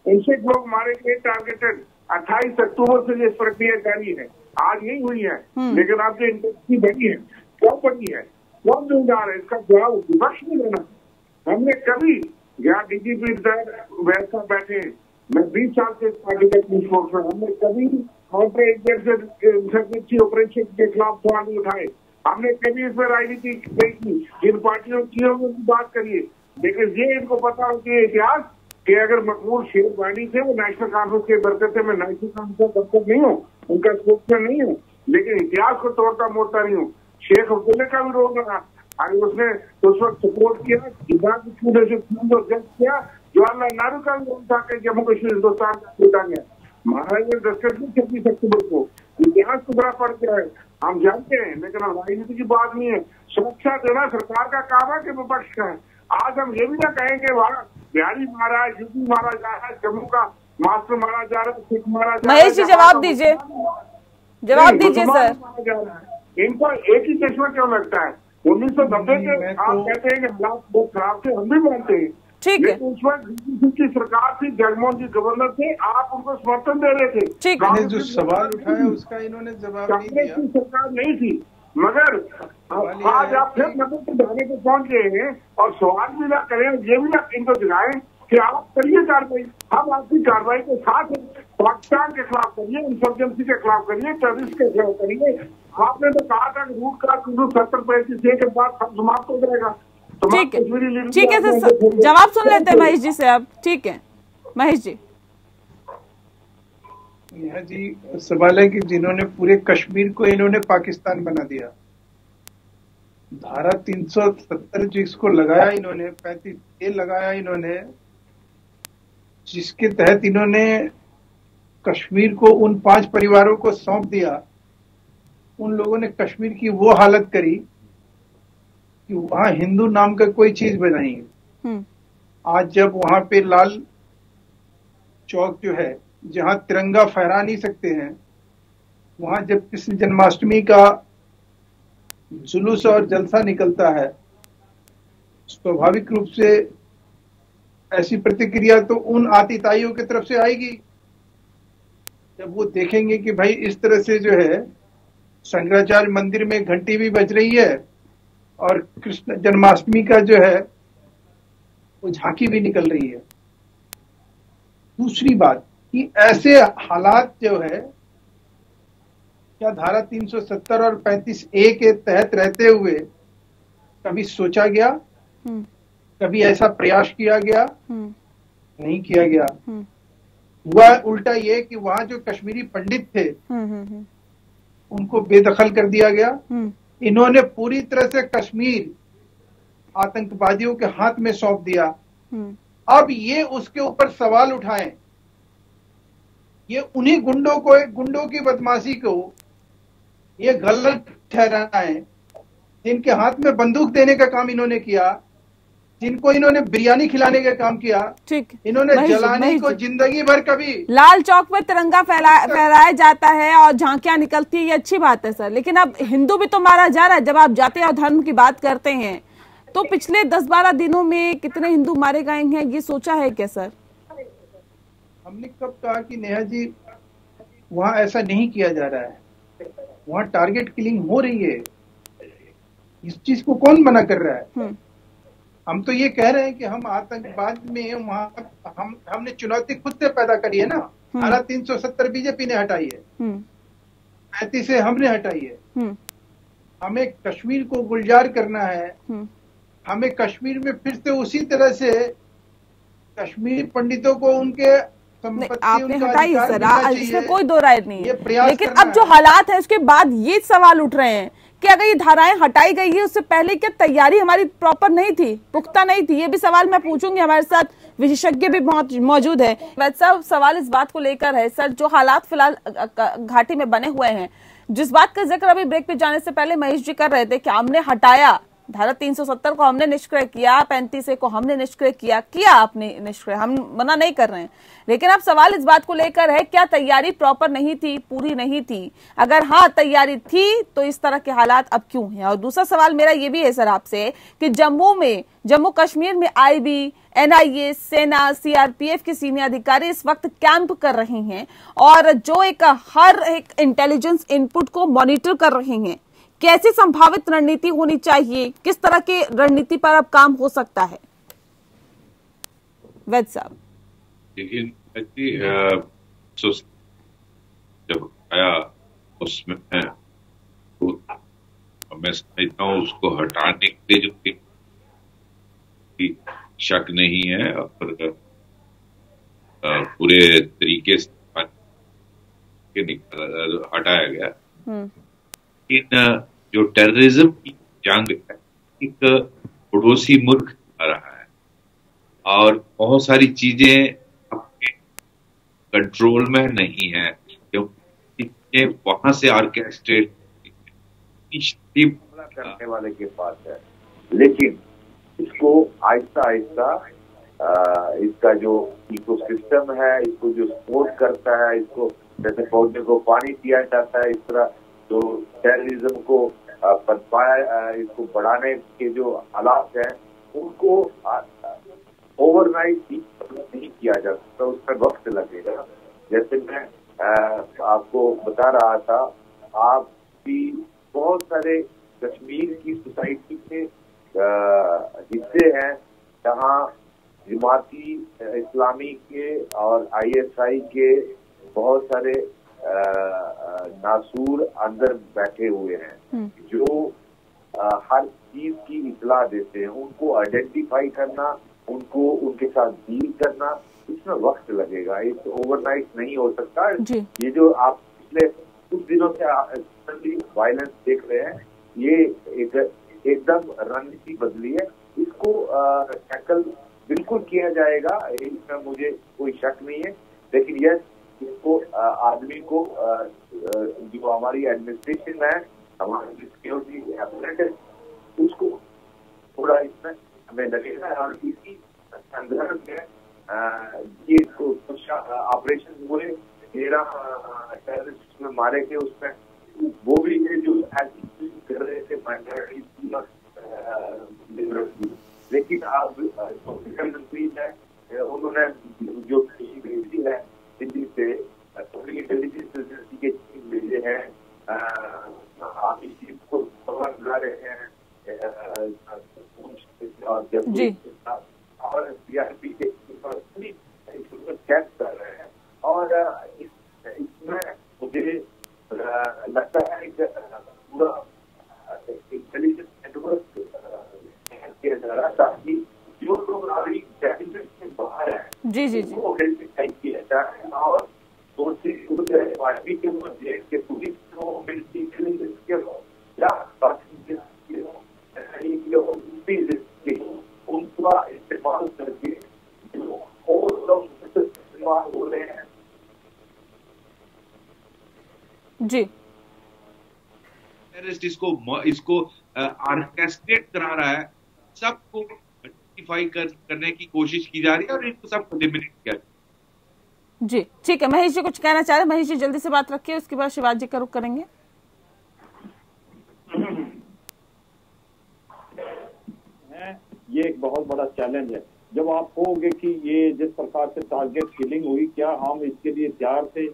उनसे लोग मारे गए टारगेटेड। 28 अक्टूबर से ये प्रक्रिया जारी है, आज नहीं हुई है, लेकिन आपकी इंटेंसिटी बढ़ी है। क्यों बढ़ी है, कौन जिम्मेदार है? इसका जवाब विपक्ष में देना। हमने कभी यहाँ डीजीपी वैसा बैठे, मैं 20 साल से पार्टी का पुलिस फोर्स में, हमने कभी ऑपरेशन के खिलाफ सवाल उठाए, हमने कभी इसमें राजनीति नहीं की। जिन पार्टियों की बात करिए, लेकिन ये इनको पता होती है इतिहास कि अगर मकबूल शेरवानी थे, वो नेशनल कॉन्फ्रेंस के वर्कर थे, मैं नेशनल कॉन्फ्रेंस का वर्कर नहीं हूँ, उनका स्पोक्समैन नहीं हूँ, लेकिन इतिहास को तोड़ता मोड़ता नहीं हूँ। शेख अब्दुल्ला का भी रोल रहा, अगर उसने उस वक्त सपोर्ट किया, किया, जवाहरलाल नेहरू का भी रोल था कि जम्मू कश्मीर हिंदुस्तान का टूटा गया। महाराज ने दस्तखत की 26 अक्टूबर को, इतिहास को बड़ा पड़ गया है, हम जानते हैं, लेकिन हम राजनीति की बात नहीं है। सुरक्षा देना सरकार का काम है कि विपक्ष का है? आज हम ये भी ना कहें कि वहाँ बिहारी मारा है, यूपी मारा जा रहा है, जम्मू का मास्टर मारा जा रहा है, सिख मारा जा रहा है। महेश जी जवाब दीजिए, जवाब दीजिए सर। इनको एक ही चश्मा क्यों लगता है? 1990 के आप कहते हैं कि हालात बहुत खराब थे, हम भी मानते हैं, ठीक है। उस वक्त की सरकार थी, जगमोहन जी गवर्नर थे, आप उनको समर्थन दे रहे थे। ठीक है, जो सवाल उठाया उसका इन्होंने जवाब नहीं दिया। कांग्रेस की सरकार नहीं थी, मगर आज आप फिर नब्बे के दाने पे पहुंच गए हैं और सवाल भी ना करें, ये भी ना इनको दिखाएं कि आप करिए कार्रवाई, हम आपकी कार्रवाई के साथ पाकिस्तान के खिलाफ करिए, इंसर्जेंसी के खिलाफ करिए, टेररिस्ट के खिलाफ करिए। आपने तो कहा था कि रूट का 70-65 के बाद सब समाप्त हो जाएगा। ठीक है सर, जवाब सुन लेते हैं महेश जी से अब। ठीक है महेश जी। यह जी सवाल है कि जिन्होंने पूरे कश्मीर को इन्होंने पाकिस्तान बना दिया, धारा 370 जिसको लगाया इन्होंने, 35A लगाया इन्होंने, जिसके तहत इन्होंने कश्मीर को उन 5 परिवारों को सौंप दिया, उन लोगों ने कश्मीर की वो हालत करी कि वहां हिंदू नाम का कोई चीज बनाई। आज जब वहां पे लाल चौक जो है, जहां तिरंगा फहरा नहीं सकते हैं, वहां जब कृष्ण जन्माष्टमी का जुलूस और जलसा निकलता है, स्वाभाविक रूप से ऐसी प्रतिक्रिया तो उन आतिताइयों की तरफ से आएगी। जब वो देखेंगे कि भाई इस तरह से जो है शंकराचार्य मंदिर में घंटी भी बज रही है और कृष्ण जन्माष्टमी का जो है वो झांकी भी निकल रही है। दूसरी बात कि ऐसे हालात जो है, क्या धारा 370 और 35A के तहत रहते हुए कभी सोचा गया, कभी ऐसा प्रयास किया गया? नहीं किया गया। हुआ उल्टा ये कि वहां जो कश्मीरी पंडित थे उनको बेदखल कर दिया गया। इन्होंने पूरी तरह से कश्मीर आतंकवादियों के हाथ में सौंप दिया। अब ये उसके ऊपर सवाल उठाएं, ये उन्हीं गुंडों की बदमाशी को ये गलत ठहराएं जिनके हाथ में बंदूक देने का काम इन्होंने किया, जिनको इन्होंने बिरयानी खिलाने का काम किया, ठीक, इन्होंने जलाने को जिंदगी भर कभी। लाल चौक पे तिरंगा फहराया जाता है और झांकियां निकलती है, ये अच्छी बात है सर, लेकिन अब हिंदू भी तो मारा जा रहा है। जब आप जाति और धर्म की बात करते हैं तो पिछले 10-12 दिनों में कितने हिंदू मारे गए हैं, ये सोचा है क्या सर? हमने कब कहा कि नेहा जी वहां ऐसा नहीं किया जा रहा है, वहां टारगेट किलिंग हो रही है। इस चीज को कौन मना कर रहा है? हम तो ये कह रहे हैं कि हम आतंकवाद में वहां हमने चुनौती खुद से पैदा करी है ना। धारा 370 बीजेपी ने हटाई है, 35 से हमने हटाई है। हमें कश्मीर को गुलजार करना है। हमें कश्मीर में फिर से उसी तरह से कश्मीरी पंडितों को उनके आपने हटाई है सर, इसमें कोई दो राय नहीं है, लेकिन अब जो हालात है उसके बाद ये सवाल उठ रहे हैं कि अगर ये धाराएं हटाई गई है उससे पहले क्या तैयारी हमारी प्रॉपर नहीं थी, पुख्ता नहीं थी? ये भी सवाल मैं पूछूंगी, हमारे साथ विशेषज्ञ भी मौजूद है। वैसा सवाल इस बात को लेकर है सर, जो हालात फिलहाल घाटी में बने हुए हैं, जिस बात का जिक्र अभी ब्रेक पे जाने से पहले महेश जी कर रहे थे कि हमने हटाया धारा 370 को, हमने निष्क्रिय किया, 35 को हमने निष्क्रिय किया आपने निष्क्रिय, हम मना नहीं कर रहे हैं, लेकिन अब सवाल इस बात को लेकर है क्या तैयारी प्रॉपर नहीं थी, पूरी नहीं थी? अगर हाँ तैयारी थी तो इस तरह के हालात अब क्यों हैं? और दूसरा सवाल मेरा ये भी है सर आपसे कि जम्मू कश्मीर में IB, NIA, सेना, CRPF के सीनियर अधिकारी इस वक्त कैंप कर रहे हैं और जो हर एक इंटेलिजेंस इनपुट को मॉनिटर कर रहे हैं। कैसी संभावित रणनीति होनी चाहिए, किस तरह की रणनीति पर अब काम हो सकता है? वैद साहब, लेकिन जब आया उसमें तो मैं समझता हूँ उसको हटाने के लिए जो शक नहीं है और पूरे तरीके से हटाया गया। इन जो टेररिज्म की जंग है, एक पड़ोसी मुल्क आ रहा है और बहुत सारी चीजें आपके कंट्रोल में नहीं है, क्योंकि वहां से ऑर्केस्ट्रेट करने वाले के पास है। लेकिन इसको आहिस्ता आहिस्ता इसका जो इकोसिस्टम है, इसको जो सपोर्ट करता है, इसको जैसे पौधे को पानी दिया जाता है, इस तरह जो टेररिज्म को पनपाया, इसको बढ़ाने के जो हालात हैं उनको ओवरनाइट नहीं किया जा सकता, उसमें वक्त लगेगा। जैसे मैं आपको बता रहा था, आप भी बहुत सारे कश्मीर की सोसाइटी के हिस्से हैं जहाँ जमाती इस्लामी के और ISI के बहुत सारे नासूर अंदर बैठे हुए हैं जो हर चीज की इतला देते हैं। उनको आइडेंटिफाई करना, उनको उनके साथ डील करना, इसमें वक्त लगेगा, इस ओवरनाइट नहीं हो सकता। ये जो आप पिछले कुछ दिनों से वायलेंस देख रहे हैं, ये एकदम रणनीति बदली है। इसको टैकल बिल्कुल किया जाएगा, इसमें मुझे कोई शक नहीं है। लेकिन यह इसको आदमी को जो हमारी एडमिनिस्ट्रेशन है, हमारी सिक्योरिटी एपरेटस, उसको थोड़ा इसमें हमें लगेगा। और इसी संदर्भ में ये कुछ ऑपरेशन हुए, 13 टेररिस्ट में मारे गए, उसमें वो भी है जो कर रहे थे माइनॉरिटी। लेकिन आप मंत्री है, उन्होंने जो भेजी है दिल्ली से इंटेलिजेंस एजेंसी के चीफ भेजे हैं, आप इस चीज को खबर ला रहे हैं और सीआरपी के चेक कर रहे हैं। और इसमें मुझे लगता है कि पूरा इंटेलिजेंस नेटवर्क किया जा रहा है ताकि जो लोग अभी इंटेलिजेंस से बाहर है वो आइडेंटिफाई किया जाए। और दूसरी पार्टी के मध्य के पुलिस को मिलती के या उनका इस्तेमाल करके जो और लोग इस्तेमाल हो रहे हैं। जी, इसको ऑर्केस्ट्रेट करा रहा है, सबको आइडेंटिफाई करने की कोशिश की जा रही है और इनको सबको एलिमिनेट किया। जी ठीक है, महेश जी कुछ कहना चाह रहे हैं? महेश जी जल्दी से बात रखिए, उसके बाद शिवाजी जी का रुख करेंगे। ये एक बहुत बड़ा चैलेंज है। जब आप कहोगे कि ये जिस प्रकार से टारगेट किलिंग हुई, क्या हम इसके लिए तैयार थे?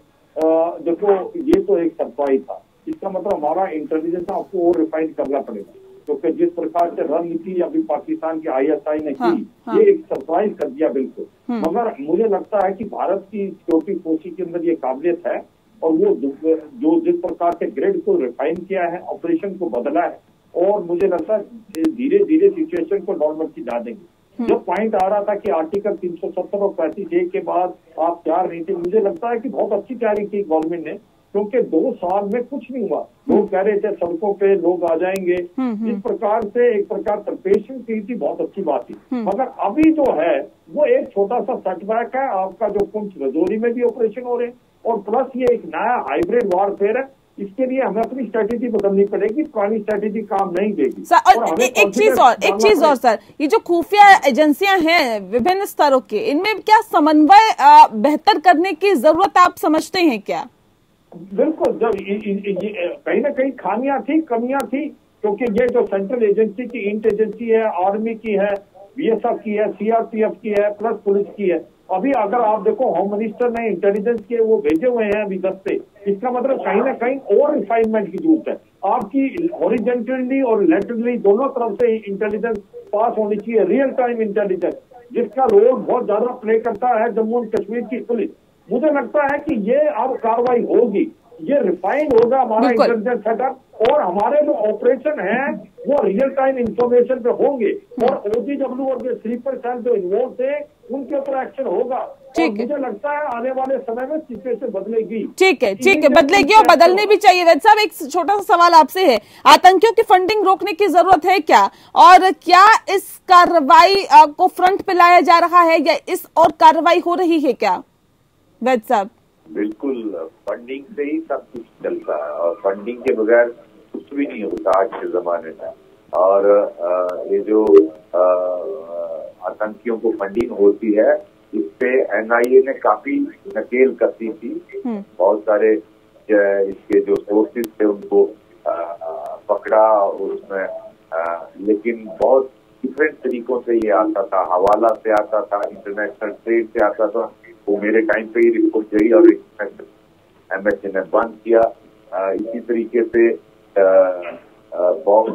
देखो, ये तो एक सरप्राइज था। इसका मतलब हमारा इंटेलिजेंस आपको और रिफाइन करना पड़ेगा, क्योंकि जिस प्रकार से रणनीति अभी पाकिस्तान की ISI ने की, ये एक सरप्राइज कर दिया बिल्कुल। मगर मुझे लगता है कि भारत की सिक्योरिटी फोर्सेस के अंदर ये काबिलियत है, और वो जो जिस प्रकार से ग्रिड को रिफाइन किया है, ऑपरेशन को बदला है, और मुझे लगता है धीरे धीरे सिचुएशन को नॉर्मल ला देंगे। जब पॉइंट आ रहा था कि आर्टिकल 370 और 35A के बाद आप तैयार नहीं थे, मुझे लगता है कि बहुत अच्छी तैयारी की गवर्नमेंट ने, क्योंकि 2 साल में कुछ नहीं हुआ। लोग कह रहे थे सड़कों पे लोग आ जाएंगे, इस प्रकार से एक प्रकार प्रिपरेशन की थी, बहुत अच्छी बात थी। मगर अभी जो है वो एक छोटा सा सेटबैक है। आपका जो पुंछ रजौरी में भी ऑपरेशन हो रहे हैं, और प्लस ये एक नया हाइब्रिड वॉरफेयर है। इसके लिए हमें अपनी स्ट्रेटेजी बदलनी पड़ेगी, पुरानी स्ट्रेटेजी काम नहीं देगी। और एक चीज और सर, ये जो खुफिया एजेंसियां हैं विभिन्न स्तरों के, इनमें क्या समन्वय बेहतर करने की जरूरत आप समझते हैं क्या? बिल्कुल, जब कहीं ना कहीं खामियां थी, कमियां थी, क्योंकि ये जो सेंट्रल एजेंसी की इंट एजेंसी है, आर्मी की है, BSF की है, CRPF की है, प्लस पुलिस की है। अभी अगर आप देखो, होम मिनिस्टर ने इंटेलिजेंस के वो भेजे हुए हैं अभी दस्ते, इसका मतलब कहीं ना कहीं और रिफाइनमेंट की जरूरत है। आपकी हॉरिजॉन्टली और लैटरली दोनों तरफ से इंटेलिजेंस पास होनी चाहिए, रियल टाइम इंटेलिजेंस, जिसका रोल बहुत ज्यादा प्ले करता है जम्मू एंड कश्मीर की पुलिस। मुझे लगता है कि ये अब कार्रवाई होगी, ये रिफाइन होगा हमारा इंटेलिजेंस सेटअप, और हमारे जो ऑपरेशन है वो रियल टाइम इंफॉर्मेशन पे होंगे, और OGW और जो स्लीपर सेल जो इन्वॉल्व थे उनके ऊपर एक्शन होगा। ठीक है, मुझे लगता है आने वाले समय में सिचुएशन बदलेगी। ठीक है, बदलेगी और बदलनी भी चाहिए। वैद साहब, एक छोटा सा सवाल आपसे है, आतंकियों की फंडिंग रोकने की जरूरत है क्या, और क्या इस कार्रवाई को फ्रंट पे लाया जा रहा है, या इस और कार्रवाई हो रही है क्या? वैद साहब, बिल्कुल, फंडिंग से ही सब कुछ चलता है, और फंडिंग के बगैर कुछ भी नहीं होता आज के जमाने में। और ये जो आतंकियों को फंडिंग होती है, इस पे NIA ने काफी नकेल कसी थी। बहुत सारे इसके जो सोर्सेज थे उनको पकड़ा, उसमें लेकिन बहुत डिफरेंट तरीकों से ये आता था, हवाला से आता था, इंटरनेशनल ट्रेड से आता था। वो मेरे टाइम पे ही रिपोर्ट गई और MHA ने बंद किया। इसी तरीके से बहुत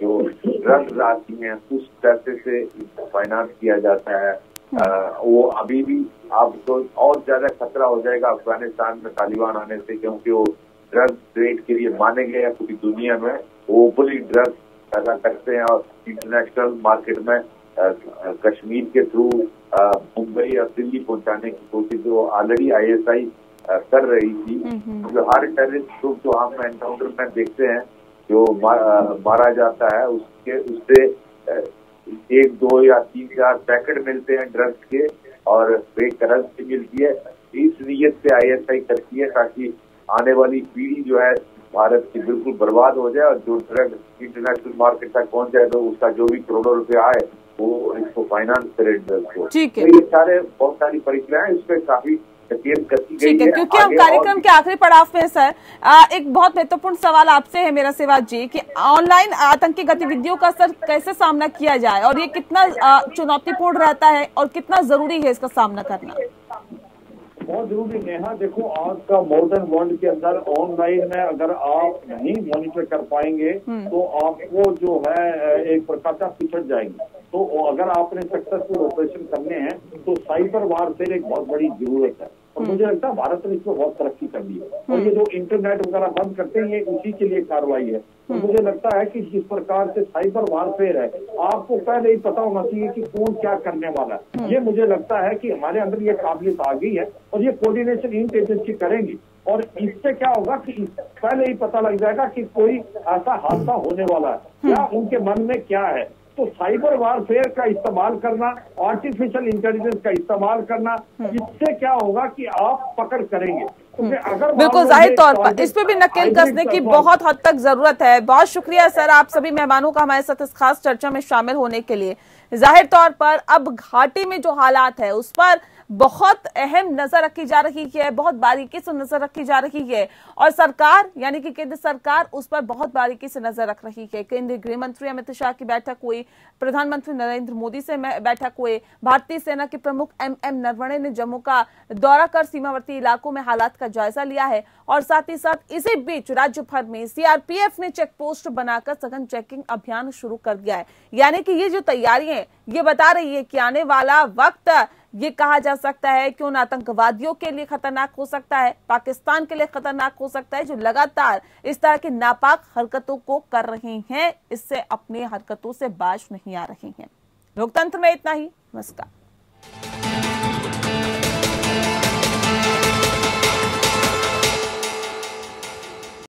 जो ड्रग्स आती हैं उस पैसे से फाइनेंस किया जाता है। वो अभी भी आपको और ज्यादा खतरा हो जाएगा अफगानिस्तान में तालिबान आने से, क्योंकि वो ड्रग ट्रेड के लिए माने गए हैं पूरी दुनिया में। वो ओपनली ड्रग्स पैदा करते हैं और इंटरनेशनल मार्केट में कश्मीर के थ्रू मुंबई और दिल्ली पहुंचाने की कोशिश जो ऑलरेडी ISI कर रही थी। जो हर टेररिस्ट ग्रुप जो हम एनकाउंटर में देखते हैं, जो मारा जाता है, उससे 1, 2 या 3 4 पैकेट मिलते हैं ड्रग्स के और फेक करेंसी मिलती है। इस नीयत से ISI करती है ताकि आने वाली पीढ़ी जो है भारत की बिल्कुल बर्बाद हो जाए और जो ड्रग इंटरनेशनल मार्केट तक पहुंच जाए तो उसका जो भी करोड़ों रुपए आए वो इसको फाइनेंस करे ड्रग्स को। ठीक है, तो ये सारे बहुत सारी प्रक्रियाएं इस पे काफी कसी गई ठीक है, क्योंकि हम कार्यक्रम के आखिरी पड़ाव पे हैं सर। एक बहुत महत्वपूर्ण सवाल आपसे है मेरा सेवाज जी कि ऑनलाइन आतंकी गतिविधियों का सर कैसे सामना किया जाए और ये कितना चुनौतीपूर्ण रहता है और कितना जरूरी है इसका सामना करना? बहुत जरूरी नेहा, देखो आज का मॉडर्न वर्ल्ड के अंदर ऑनलाइन में अगर आप नहीं मॉनिटर कर पाएंगे तो आपको जो है एक प्रकार से पिछड़ जाएंगे। तो अगर आपने सक्सेसफुल ऑपरेशन करने हैं तो साइबर वारफेयर एक बहुत बड़ी जरूरत है और मुझे लगता है भारत ने इसमें बहुत तरक्की कर दी है। और ये जो इंटरनेट वगैरह बंद करते हैं ये उसी के लिए कार्रवाई है। तो मुझे लगता है कि जिस प्रकार से साइबर वारफेयर है आपको पहले ही पता होना चाहिए कि कौन क्या करने वाला है। ये मुझे लगता है कि हमारे अंदर ये काबिलियत आ गई है और ये कोऑर्डिनेशन इंट एजेंसी करेंगी और इससे क्या होगा कि पहले ही पता लग जाएगा कि कोई ऐसा हादसा होने वाला है या उनके मन में क्या है। तो साइबर वारफेयर का इस्तेमाल करना, आर्टिफिशियल इंटेलिजेंस का इस्तेमाल करना, इससे क्या होगा कि आप पकड़ करेंगे। तो अगर बिल्कुल जाहिर तौर पर इस पे भी नकेल कसने की बहुत हद तक जरूरत है। बहुत शुक्रिया सर आप सभी मेहमानों का हमारे साथ इस खास चर्चा में शामिल होने के लिए। जाहिर तौर पर अब घाटी में जो हालात है उस पर बहुत अहम नजर रखी जा रही है, बहुत बारीकी से नजर रखी जा रही है और सरकार यानी कि केंद्र सरकार उस पर बहुत बारीकी से नजर रख रही है। केंद्रीय गृह मंत्री अमित शाह की बैठक हुई, प्रधानमंत्री नरेंद्र मोदी से बैठक हुई, भारतीय सेना के प्रमुख MM नरवणे ने जम्मू का दौरा कर सीमावर्ती इलाकों में हालात का जायजा लिया है और साथ ही साथ इसी बीच राज्य भर में CRPF ने चेक पोस्ट बनाकर सघन चेकिंग अभियान शुरू कर दिया है। यानी कि ये जो तैयारियां ये बता रही है कि आने वाला वक्त ये कहा जा सकता है कि उन आतंकवादियों के लिए खतरनाक हो सकता है, पाकिस्तान के लिए खतरनाक हो सकता है जो लगातार इस तरह की नापाक हरकतों को कर रहे हैं, इससे अपनी हरकतों से बाज नहीं आ रहे हैं। लोकतंत्र में इतना ही। नमस्कार।